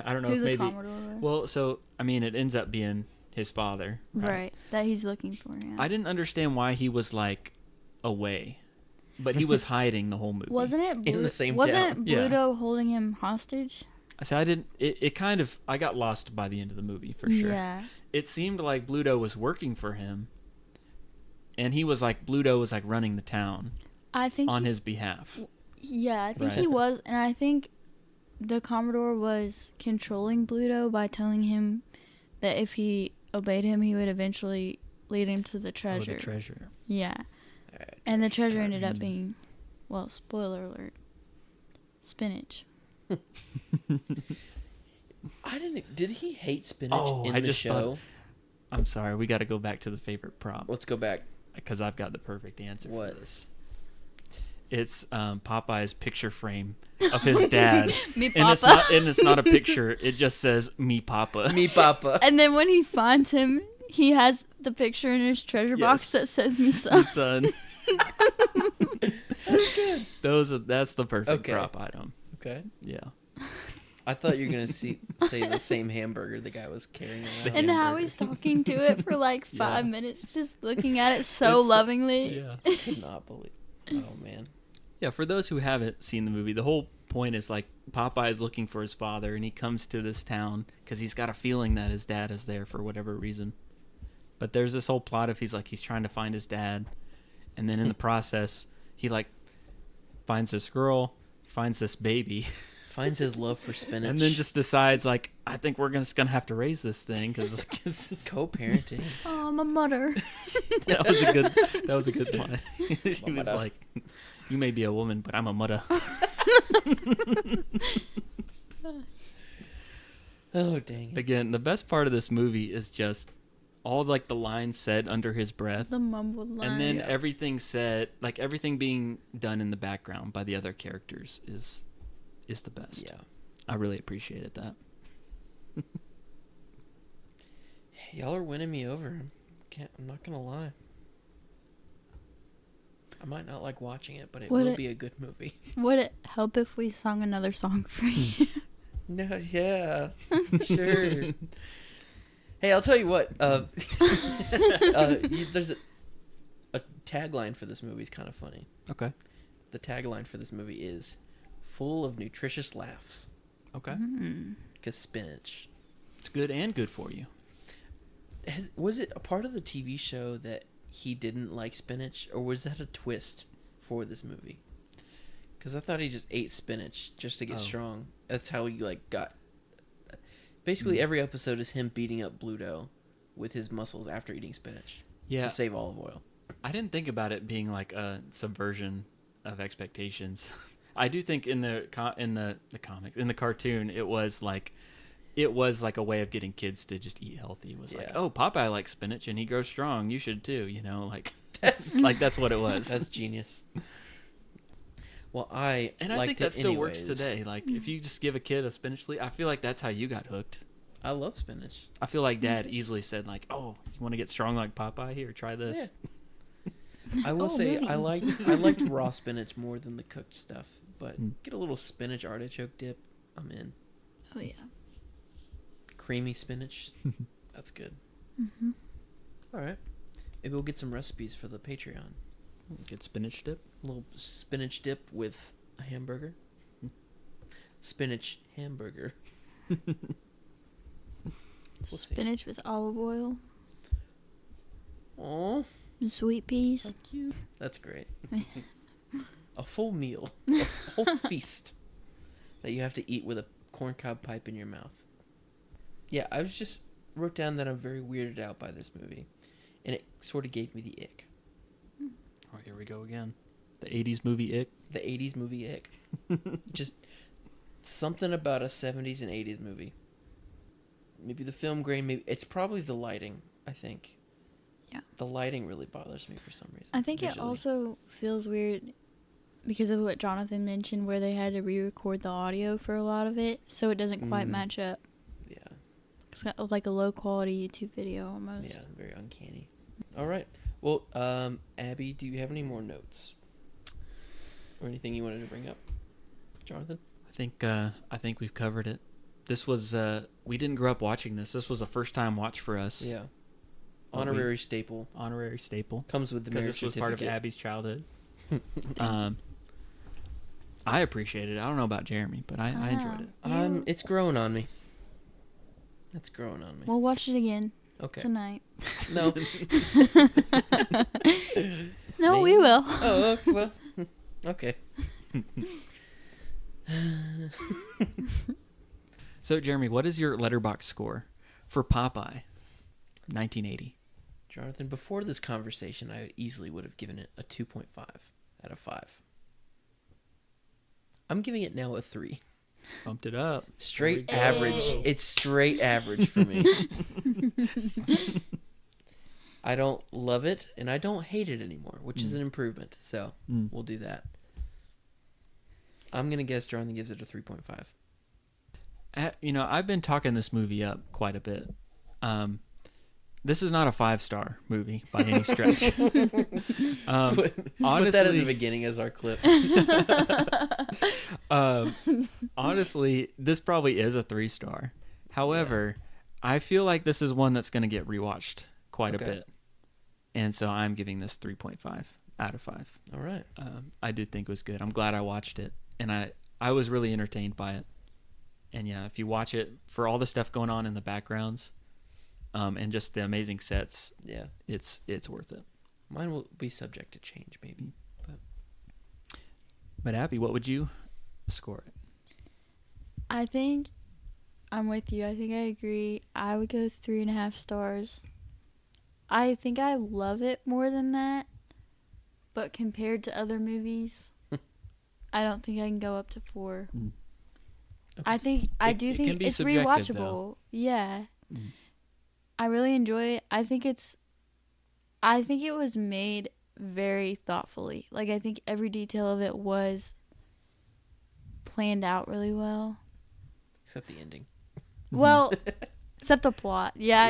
I don't know Who if the maybe. Commodore was. Well, so I mean, it ends up being his father, right. That he's looking for, yeah. I didn't understand why he was like away, but he was hiding the whole movie. Wasn't it In the same Wasn't town. Yeah. Bluto holding him hostage? So I didn't. It kind of. I got lost by the end of the movie for sure. Yeah. It seemed like Bluto was working for him, and he was like Bluto was like running the town I think on his behalf. Yeah, I think Right. he was, and I think the Commodore was controlling Bluto by telling him that if he obeyed him, he would eventually lead him to the treasure. Oh, the treasure. Yeah, Alright, and the treasure ended up Mhm. being, well, spoiler alert, spinach. I didn't. Did he hate spinach Oh, in I the just show? thought- I'm sorry. We got to go back to the favorite prop Let's go back. because I've got the perfect answer What? for this. It's Popeye's picture frame of his dad, Me and Papa. it's not a picture. It just says "Me Papa." Me Papa. And then when he finds him, he has the picture in his treasure box Yes. that says "Me Me son." son. That's the perfect Okay. prop item. Okay. Yeah. I thought you were gonna say the same hamburger the guy was carrying around. And how hamburger. he's talking to it for like 5 Yeah. minutes, just looking at it so It's- lovingly. Yeah. I could not believe. Oh man. Yeah, for those who haven't seen the movie, the whole point is like Popeye is looking for his father, and he comes to this town because he's got a feeling that his dad is there for whatever reason. But there's this whole plot of he's trying to find his dad, and then in the process, he like finds this girl, finds this baby, Finds his love for spinach. and then just decides like, I think we're just gonna have to raise this thing because co-parenting. Oh, I'm a mother. that was a good line. She was Mudder. like, "You may be a woman, but I'm a mudder." Oh dang. Again, the best part of this movie is just all like the lines said under his breath, The mumbled line. and then Yeah. everything said, like everything being done in the background by the other characters is the best. Yeah. I really appreciated that. Y'all are winning me over. I'm not gonna lie. I might not like watching it, but it Would will it- be a good movie. Would it help if we sung another song for you? No, yeah, sure. Hey, I'll tell you what. There's a tagline for this movie is kind of funny. Okay. The tagline for this movie is "full of nutritious laughs." Okay. Mm. Because spinach. It's good and good for you. Was it a part of the TV show that he didn't like spinach, or was that a twist for this movie? Because I thought he just ate spinach just to get Oh. strong. That's how he like got. Basically, every episode is him beating up Bluto with his muscles after eating spinach Yeah. to save olive oil. I didn't think about it being like a subversion of expectations. I do think in the comics, in the cartoon, it was like a way of getting kids to just eat healthy. It was like, Yeah. oh, Popeye likes spinach and he grows strong. You should too. You know, like That's that's what it was. that's genius. Well, I And I liked think it that still works anyways. today. Like if you just give a kid a spinach leaf, I feel like that's how you got hooked. I love spinach. I feel like Dad easily said like, "Oh, you want to get strong like Popeye? Here, try this." Yeah. I will Oh, say movies. I liked raw spinach more than the cooked stuff, but get a little spinach artichoke dip. I'm in. Oh yeah. Creamy spinach. That's good. Mhm. All right. Maybe we'll get some recipes for the Patreon. Get spinach dip. A little spinach dip with a hamburger. Spinach hamburger. We'll see. Spinach with olive oil Oh, and sweet peas. how cute. That's great. A full meal. A whole feast that you have to eat with a corncob pipe in your mouth. Yeah, I was just wrote down that I'm very weirded out by this movie. And it sort of gave me the ick. Oh, here we go again. The 80s movie ick. The 80s movie ick. Just something about a 70s and 80s movie. Maybe the film grain, maybe it's probably the lighting, I think. Yeah. The lighting really bothers me for some reason. I think visually. it also feels weird because of what Jonathan mentioned, where they had to re-record the audio for a lot of it, so it doesn't quite match up. Yeah. It's got like a low-quality YouTube video almost. Yeah, very uncanny. All right. Well, Abby, do you have any more notes? Or anything you wanted to bring up? Jonathan? I think we've covered it. This was we didn't grow up watching this. This was a first time watch for us. Yeah. Well, Honorary staple. Honorary staple. Comes with the Because marriage this was certificate. part of Abby's childhood. I appreciate it. I don't know about Jeremy, but I enjoyed it. It's growing on me. It's growing on me. We'll watch it again Okay. tonight. No. No, Me? we will. Oh, well. Okay. So, Jeremy, what is your letterbox score for Popeye 1980? Jonathan, before this conversation, I easily would have given it a 2.5 out of 5. I'm giving it now a 3. Bumped it up. Straight There we go. average. It's straight average for me. I don't love it, and I don't hate it anymore, which is an improvement. So we'll do that. I'm going to guess Jonathan gives it a 3.5. I've been talking this movie up quite a bit. This is not a 5-star movie by any stretch. Put that at the beginning as our clip. Honestly, this probably is a 3-star. However, I feel like this is one that's going to get rewatched quite a bit. And so I'm giving this 3.5 out of 5. All right. I do think it was good. I'm glad I watched it. And I was really entertained by it. And yeah, if you watch it for all the stuff going on in the backgrounds, and just the amazing sets, Yeah. it's worth it. Mine will be subject to change, maybe. But Abby, what would you score it? I think I'm with you. I think I agree. I would go 3.5 stars. I think I love it more than that, but compared to other movies, I don't think I can go up to 4. Okay. I think It think can be it's subjective, rewatchable. though. Yeah. I really enjoy it. I think it was made very thoughtfully. Like, I think every detail of it was planned out really well. Except the ending. Well, except the plot. Yeah.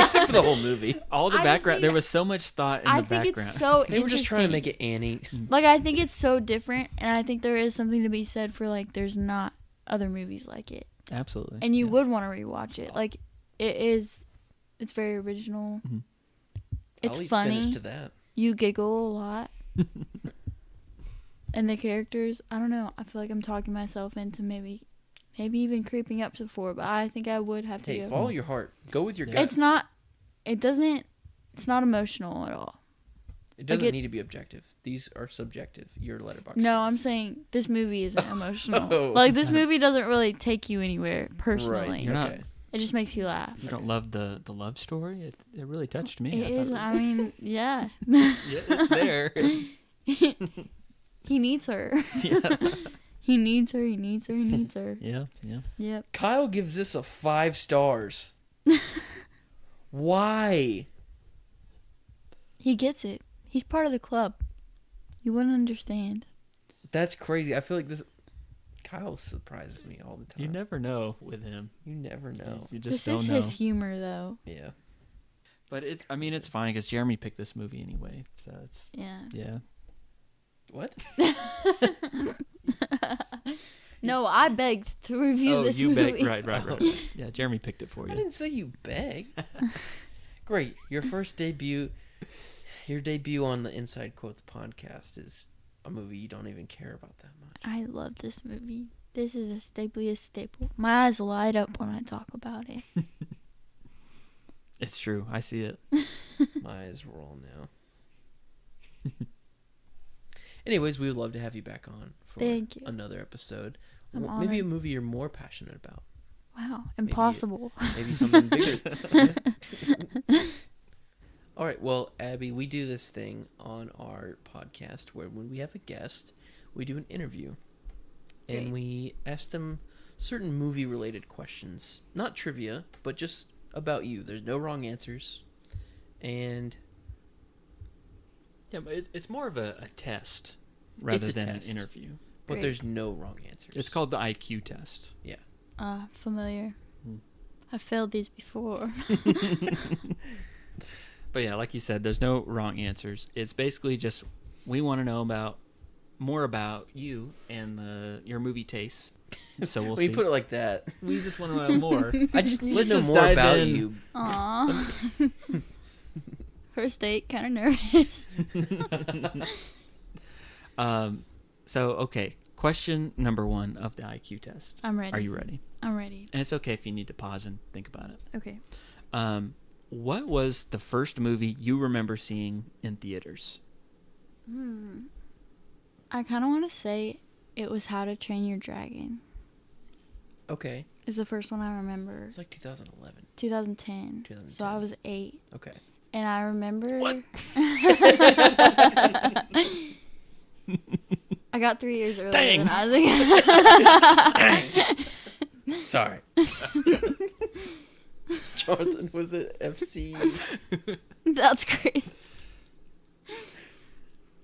Except for the whole movie. All the I just background, there mean- was so much thought in I the think background. it's so They were just trying to make interesting. it Annie. Like, I think it's so different, and I think there is something to be said for, like, there's not other movies like it. Absolutely. And you yeah. would want to rewatch it. Like, it's very original. Mhm. It's I'll eat funny. spinach to that. You giggle a lot. And the characters, I don't know. I feel like I'm talking myself into maybe even creeping up to 4, but I think I would have to Hey, go. follow your heart. Go with your Yeah. gut. It's not emotional at all. It doesn't it- need to be objective. These are subjective. Your letterbox. No, I'm saying this movie isn't emotional. Oh. Like, this movie doesn't really take you anywhere personally. Right. You're not- Okay. It just makes you laugh. You don't love the love story? It really touched me. It is. I mean, yeah. Yeah, it's there. He needs her. Yeah. He needs her. He needs her. He needs her. Yeah. Yep. Kyle gives this a 5 stars. Why? He gets it. He's part of the club. You wouldn't understand. That's crazy. I feel like this. Kyle surprises me all the time. You never know with him. You never know. You just This don't is know. his humor, though. Yeah. But it's fine because Jeremy picked this movie anyway. So it's, Yeah. yeah. What? No, I begged to review this you movie. begged. Right. Yeah, Jeremy picked it for I you. didn't say you beg. Great. Your debut on the Inside Quotes podcast is a movie you don't even care about that much. I love this movie. This is a staple. My eyes light up when I talk about it. It's true. I see it. My eyes roll now. Anyways, we would love to have you back on for Thank you. another episode. I'm Maybe honored. a movie you're more passionate about. Wow, impossible. Maybe something bigger. All right, well, Abby, we do this thing on our podcast where when we have a guest, we do an interview. And Great. we ask them certain movie-related questions. Not trivia, but just about you. There's no wrong answers. And Yeah, but it's more of a test rather It's a than test. an interview. but Great. there's no wrong answers. It's called the IQ test. Familiar. Hmm. I failed these before. But yeah, like you said, there's no wrong answers. It's basically just we want to know more about you and your movie tastes. So we'll when see. you put it like that, We just want to know more. I just need Let's to know just more dive about in. you. Aw. First date, kind of nervous. So okay, question number 1 of the IQ test. I'm ready. Are you ready? I'm ready. And it's okay if you need to pause and think about it. Okay. What was the first movie you remember seeing in theaters? I kind of want to say it was How to Train Your Dragon. Okay. Is the first one I remember. It's like 2011. 2010. So I 2010. was 8. Okay. And I remember... What? I got 3 years earlier Dang. than I was. Sorry. Jonathan, was it FC? That's great.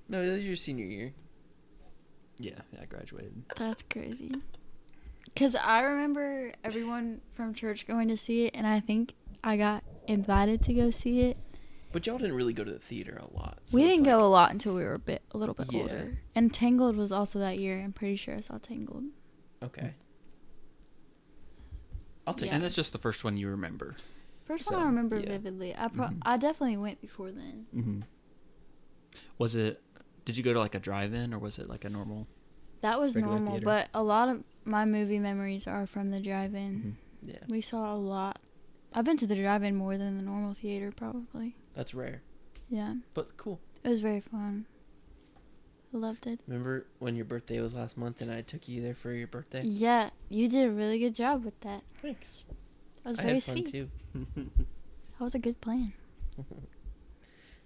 No, that was your senior year. Yeah, I graduated. That's crazy. Because I remember everyone from church going to see it, and I think I got invited to go see it. But y'all didn't really go to the theater a lot. So We it's didn't like- go a lot until we were a little bit Yeah. older. And Tangled was also that year. I'm pretty sure I saw Tangled. Okay. I'll take Yeah. And that's just the first one you remember. First So, one I remember yeah. vividly. Mhm. I definitely went before then. Mm-hmm. Did you go to like a drive-in or was it like a normal? That was Regular normal, theater. but a lot of my movie memories are from the drive-in. Mhm. Yeah, We saw a lot. I've been to the drive-in more than the normal theater, probably. that's rare. Yeah, But cool. it was very fun. I loved it. Remember when your birthday was last month and I took you there for your birthday? Yeah, you did a really good job with that. Thanks. That was I very had fun sweet. too. That was a good plan.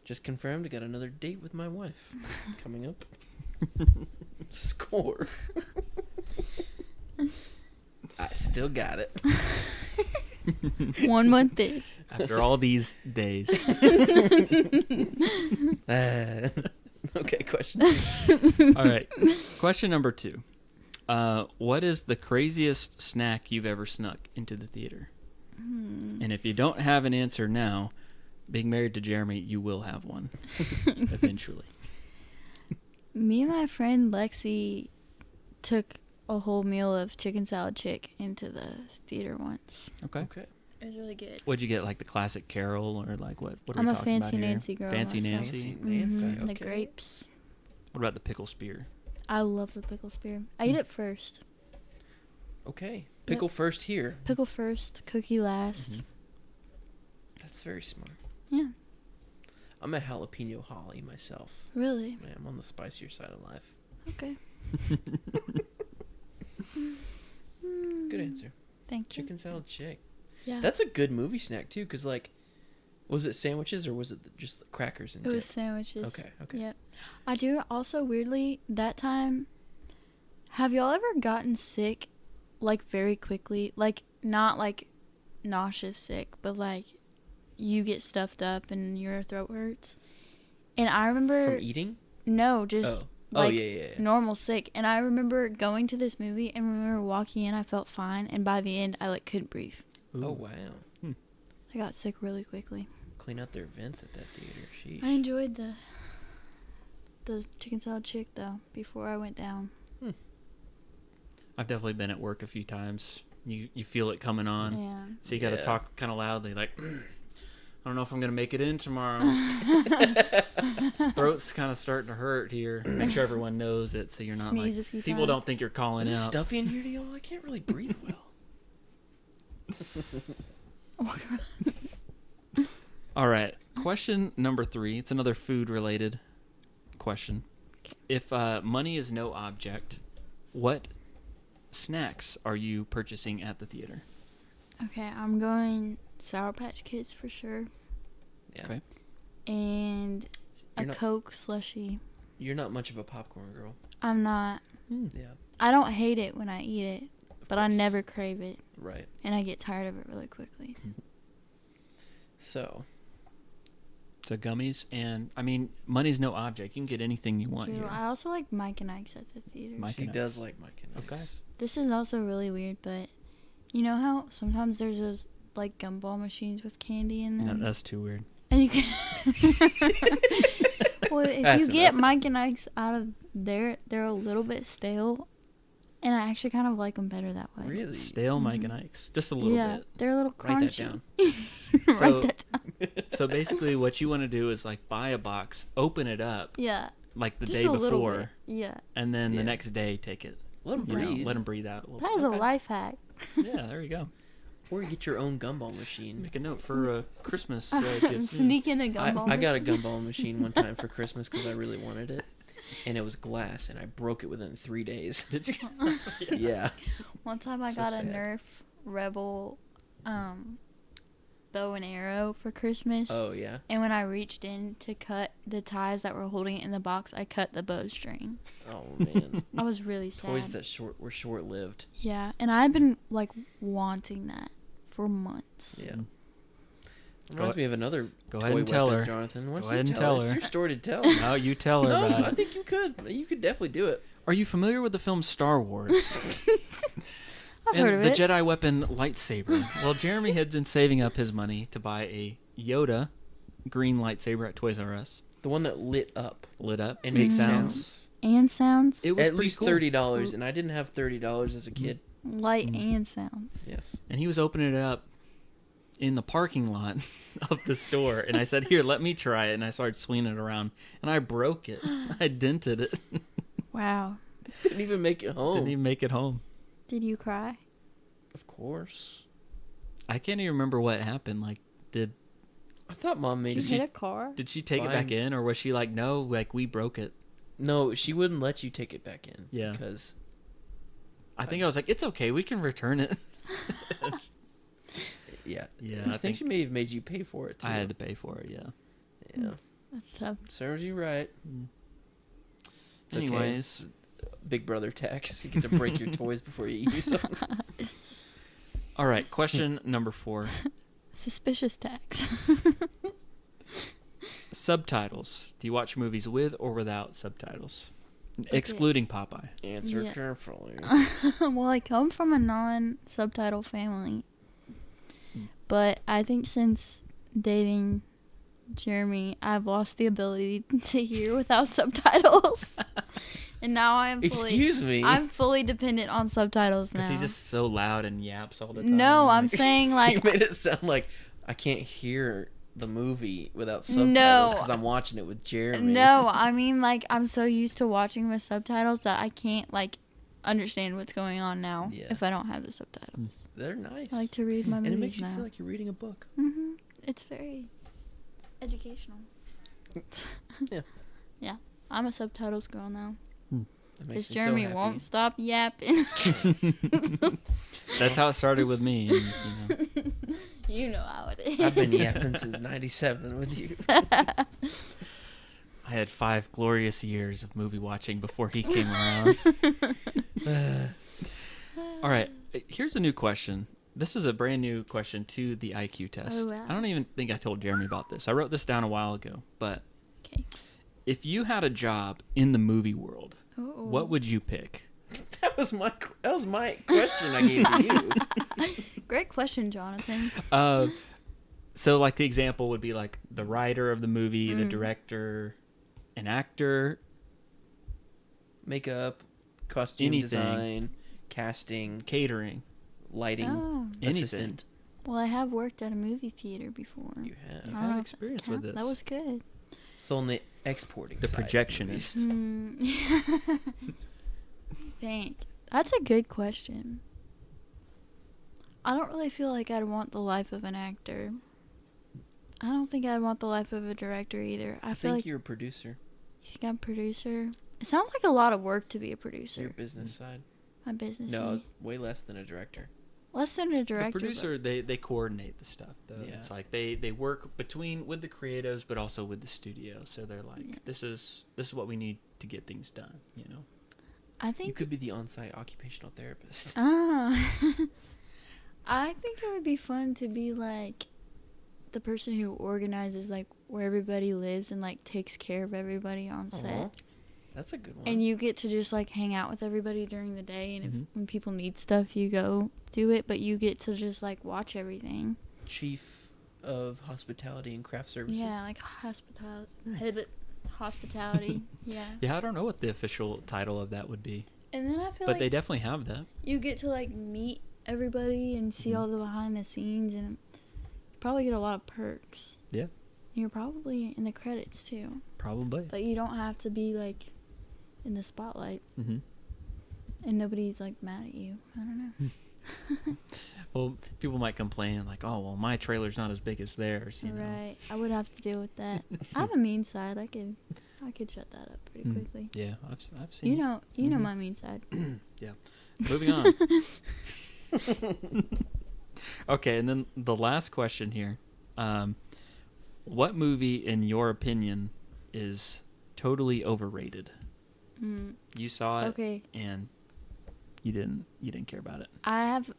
Just confirmed I got another date with my wife coming up. Score. I still got it. 1 month in. After all these days. Okay, question. All right. Question number 2. What is the craziest snack you've ever snuck into the theater? And if you don't have an answer now, being married to Jeremy, you will have one eventually. Me and my friend Lexi took a whole meal of chicken salad chick into the theater once. Okay. Okay. It was really good. What'd you get? Like the classic Carol or like what? What are I'm we a talking about Fancy here? Nancy girl Fancy myself. Nancy. Fancy Nancy. Mhm, The Okay. grapes. What about the pickle spear? I love the pickle spear. I eat it first. Okay. Pickle first here. Pickle first, cookie last. Mhm. That's very smart. Yeah, I'm a jalapeno holly myself. really. Man, I'm on the spicier side of life. Okay. Good answer. Thank you. Chicken salad chick. Yeah. That's a good movie snack too, cause like, was it sandwiches or was it just the crackers and It was dip? sandwiches. Okay. Okay. Yep. I do also weirdly that time. Have y'all ever gotten sick, like very quickly? Like not like nauseous sick, but like you get stuffed up and your throat hurts. And I remember From eating? no, just Oh. like yeah. normal sick. And I remember going to this movie, and when we were walking in, I felt fine, and by the end, I like couldn't breathe. Oh Ooh. wow. I got sick really quickly. Clean out their vents at that theater. Sheesh. I enjoyed the chicken salad chick though before I went down. I've definitely been at work a few times. You feel it coming on. Yeah. So you got to talk kind of loudly, like, I don't know if I'm going to make it in tomorrow. Throat's kind of starting to hurt here. Make sure everyone knows it so you're not Sneeze like, a few people times. don't think you're calling Is it out. stuffy in here to y'all? I can't really breathe well. All right. Question number 3. It's another food related question. If money is no object, what snacks are you purchasing at the theater? Okay, I'm going Sour Patch Kids for sure. Yeah. Okay. And a You're not- Coke slushie. You're not much of a popcorn girl. I'm not. Yeah. I don't hate it when I eat it, but I never crave it. Right. And I get tired of it really quickly. So, gummies, and I mean, money's no object. You can get anything you want True. here. I also like Mike and Ike's at the theater. Mike she and does Ike's. like Mike and Okay. Ike's. This is also really weird, but you know how sometimes there's those like gumball machines with candy in No, them? that's too weird. And you can well, if That's you get enough. Mike and Ike's out of there, they're a little bit stale, and I actually kind of like them better that way. Really? Stale Mike and Ike's, just a little Yeah, bit. they're a little Write that crunchy. down. So- Write that down. So basically, what you want to do is like buy a box, open it up Yeah, like the just day a little before, bit. Yeah, and then Yeah. the next day take it. Let them You know, breathe. let them breathe out a little that bit. is a Okay. life hack. Yeah, there you go. Or you get your own gumball machine. Make a note for Christmas. Sneak in a gumball. I got a machine. gumball machine one time for Christmas because I really wanted it. And it was glass, and I broke it within 3 days. Did you? Yeah. One time I So got a sad. Nerf Rebel bow and arrow for Christmas. Oh, yeah. And when I reached in to cut the ties that were holding it in the box, I cut the bowstring. Oh, man. I was really sad. Toys that were short-lived. Yeah, and I've been like wanting that for months. Yeah. Go Reminds me of another go toy ahead and tell weapon, her. Jonathan. Why Go don't ahead you and tell It's her. your story to tell. No, you tell her No, about I it. think you could. You could definitely do it. Are you familiar with the film Star Wars? I've and heard of the it. Jedi weapon lightsaber. Well, Jeremy had been saving up his money to buy a Yoda green lightsaber at Toys R Us. The one that lit up Lit up and made made sounds. sounds. And sounds. It was At pretty least cool. $30, and I didn't have $30 as a kid. Light and sounds. Yes. And he was opening it up in the parking lot of the store. And I said, "Here, let me try it." And I started swinging it around. And I broke it. I dented it. Wow. Didn't even make it home. Didn't even make it home. Did you cry? Of course. I can't even remember what happened. Like, did I thought Mom made Did it. you hit a car? she take it back Fine. in? Or was she like, no, like, we broke it? No, she wouldn't let you take it back in. Yeah. Because I think I was like, it's okay. We can return it. yeah. Yeah, I I think think she may have made you pay for it too. I had to pay for it, yeah. Yeah. That's tough. Serves you right. It's okay. Anyways, Big brother tax. You get to break your toys before you use them. all right, question number 4. Suspicious tax. Subtitles. Do you watch movies with or without subtitles? Excluding Popeye. Answer Yeah. carefully. Well, I come from a non-subtitle family. But I think since dating Jeremy, I've lost the ability to hear without subtitles. And now I'm Excuse me. I'm fully dependent on subtitles now. Because he's just so loud and yaps all the time. No, I'm like- saying You like made it sound like I can't hear the movie without subtitles No. because I'm watching it with Jeremy. no, I mean like I'm so used to watching with subtitles that I can't like understand what's going on now Yeah. if I don't have the subtitles. They're nice. I like to read my and movies it makes you now. feel like you're reading a book. It's very educational. Yeah. Yeah, I'm a subtitles girl now. That makes Because me Jeremy so happy. won't stop yapping. That's how it started with me. And, you know. You know how it is. I've been yapping since '97 with you. I had 5 glorious years of movie watching before he came around. All right, here's a new question. This is a brand new question to the IQ test. Oh, wow. I don't even think I told Jeremy about this. I wrote this down a while ago. But Okay. if you had a job in the movie world, what would you pick? That was my question I gave to you. Great question, Jonathan. So like the example would be like the writer of the movie, the director, an actor. Makeup, costume Anything. design, casting, catering, lighting, Oh. assistant. Well, I have worked at a movie theater before. You have. You I have don't know if experience that with count- this. That was good. So on the exporting The side of projectionist. movies. That's a good question. I don't really feel like I'd want the life of an actor. I don't think I'd want the life of a director either. I feel think like you're a producer. you think I'm a producer. It sounds like a lot of work to be a Your producer. business side. My business. No, way less than a director. Less than a director. The producer, they coordinate the stuff, though. Yeah. It's like they work with the creatives, but also with the studio. So they're like, Yeah. this is what we need to get things done. You know. I think You could be the on-site occupational therapist. Ah. I think it would be fun to be like the person who organizes like where everybody lives and like takes care of everybody on set. Aw. That's a good one. And you get to just like hang out with everybody during the day, and Mhm. if when people need stuff, you go do it, but you get to just like watch everything. Chief of Hospitality and Craft Services. Yeah, like hospitality. Yeah. Yeah, I don't know what the official title of that would be, And then I feel but like they definitely have that. you get to like meet everybody and see Mhm. all the behind the scenes, and you probably get a lot of perks. Yeah. You're probably in the credits too, Probably. but you don't have to be like in the spotlight, Mm-hmm. and nobody's like mad at you. I don't know. Well, people might complain like, "Oh, well, my trailer's not as big as theirs." You know. Right. I would have to deal with that. I have a mean side. I could shut that up pretty Mm. quickly. Yeah, I've seen. You it. know Mhm. my mean side. Yeah. Moving on. Okay, and then the last question here. What movie, in your opinion, is totally overrated? Mm, You saw it, okay. and you didn't care about it. I have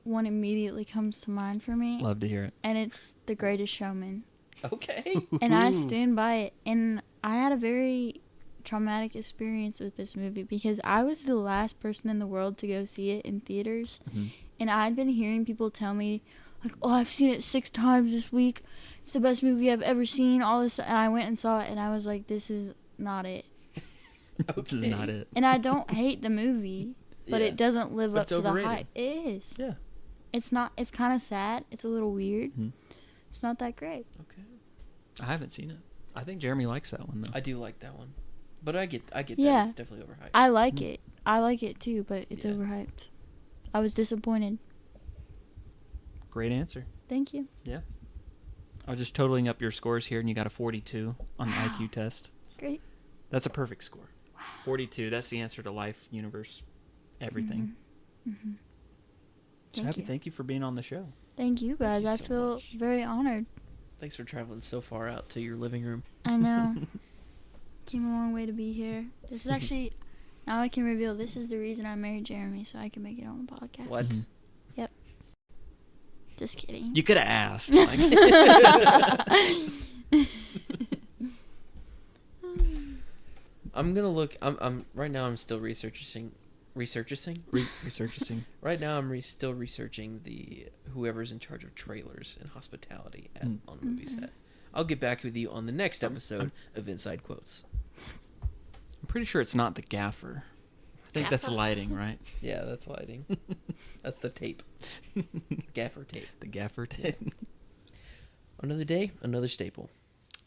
one immediately comes to mind for me, Love to hear it. and it's The Greatest Showman. Okay. And I Ooh. stand by it. And I had a very traumatic experience with this movie because I was the last person in the world to go see it in theaters. Mhm. And I'd been hearing people tell me, like, oh, I've seen it 6 times this week. It's the best movie I've ever seen. All this. And I went and saw it, and I was like, this is not it. This is not it. And I don't hate the movie, but Yeah. it doesn't live But up it's to overrated. the hype. It is. Yeah. It's not. It's kind of sad. It's a little weird. Mhm. It's not that great. Okay. I haven't seen it. I think Jeremy likes that one though. I do like that one, but I get Yeah. that it's definitely overhyped. I like Mm. it. I like it too, but it's Yeah. overhyped. I was disappointed. Great answer. Thank you. I was just totaling up your scores here, and you got a 42 on the Wow. IQ test. Great. That's a perfect score. 42. That's the answer to life, universe, everything. Mm-hmm. So Thank happy. you. Thank you for being on the show. Thank you guys. you I so feel much. very honored. Thanks for traveling so far out to your living room. I know. Came a long way to be here. This is actually, now I can reveal this is the reason I married Jeremy, so I can make it on the podcast. What? Mhm. Just kidding. You could have asked. Like, I'm gonna look. I'm right now. I'm still researching. researching. Right now, I'm still researching the whoever's in charge of trailers and hospitality Mm. on movie Okay. set. I'll get back with you on the next episode of Inside Quotes. I'm pretty sure it's not the gaffer. I think that's Gaffer? lighting, right? Yeah, that's lighting. That's the tape. Gaffer tape. The gaffer tape. Another day, another staple.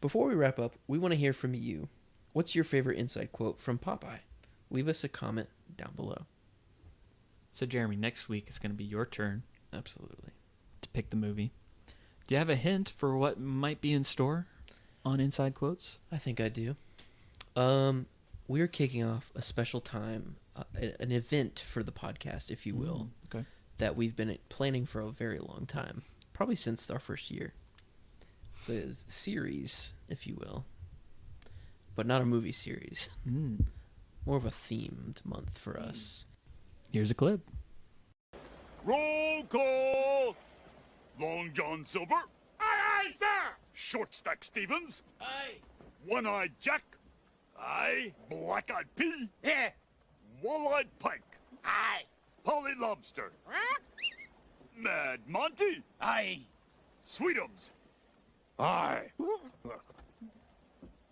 Before we wrap up, we want to hear from you. What's your favorite inside quote from Popeye? Leave us a comment down below. So, Jeremy, next week is going to be your turn Absolutely. to pick the movie. Do you have a hint for what might be in store on Inside Quotes? I think I do. We're kicking off a special time, an event for the podcast, if you will, Okay. that we've been planning for a very long time, probably since our first year. It's a series, if you will, but not a movie series. Mm. More of a themed month for us. Here's a clip. Roll call! Long John Silver. Aye, aye, sir! Short Stack Stevens. Aye. One-Eyed Jack. Aye. Black-Eyed Pea. Yeah. Wall-Eyed Pike. Aye. Polly Lobster. Mad Monty. Aye. Sweetums. Aye.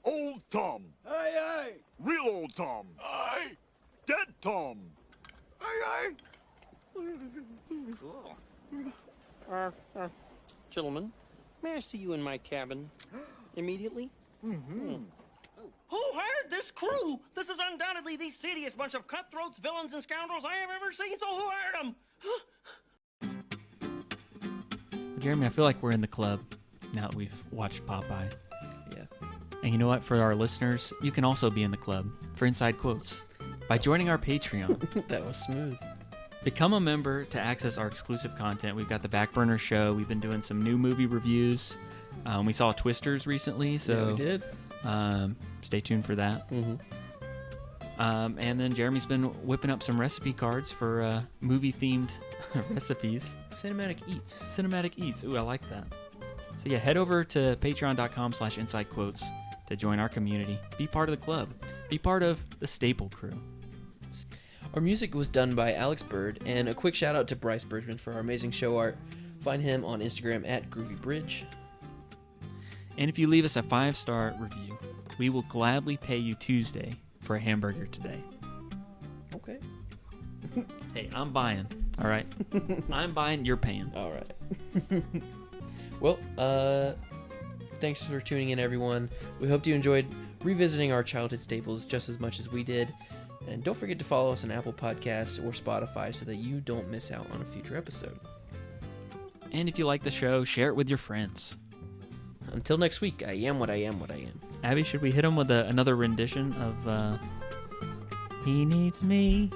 Old Tom. Aye, aye. Real Old Tom. Aye. Dead Tom. Aye, Cool. Gentlemen, may I see you in my cabin immediately? Mm-hmm. Who hired this crew? This is undoubtedly the seediest bunch of cutthroats, villains, and scoundrels I have ever seen, so who hired them? Jeremy, I feel like we're in the club now that we've watched Popeye. Yeah. And you know what? For our listeners, you can also be in the club for Inside Quotes by joining our Patreon. That was smooth. Become a member to access our exclusive content. We've got the Back Burner Show. We've been doing some new movie reviews. We saw Twisters recently, so Yeah, we did. Stay tuned for that. Mm-hmm. And then Jeremy's been whipping up some recipe cards for movie-themed recipes. Cinematic Eats. Cinematic Eats. Ooh, I like that. So yeah, head over to patreon.com/insidequotes to join our community. Be part of the club. Be part of the Staple Crew. Our music was done by Alex Bird, and a quick shout out to Bryce Bridgman for our amazing show art. Find him on Instagram at GroovyBridge. And if you leave us a 5-star review, we will gladly pay you Tuesday for a hamburger today. Okay. Hey, I'm buying. All right. I'm buying. You're paying. All right. Well, thanks for tuning in, everyone. We hope you enjoyed revisiting our childhood staples just as much as we did. And don't forget to follow us on Apple Podcasts or Spotify so that you don't miss out on a future episode. And if you like the show, share it with your friends. Until next week, I am what I am what I am. Abby, should we hit him with another rendition of He Needs Me?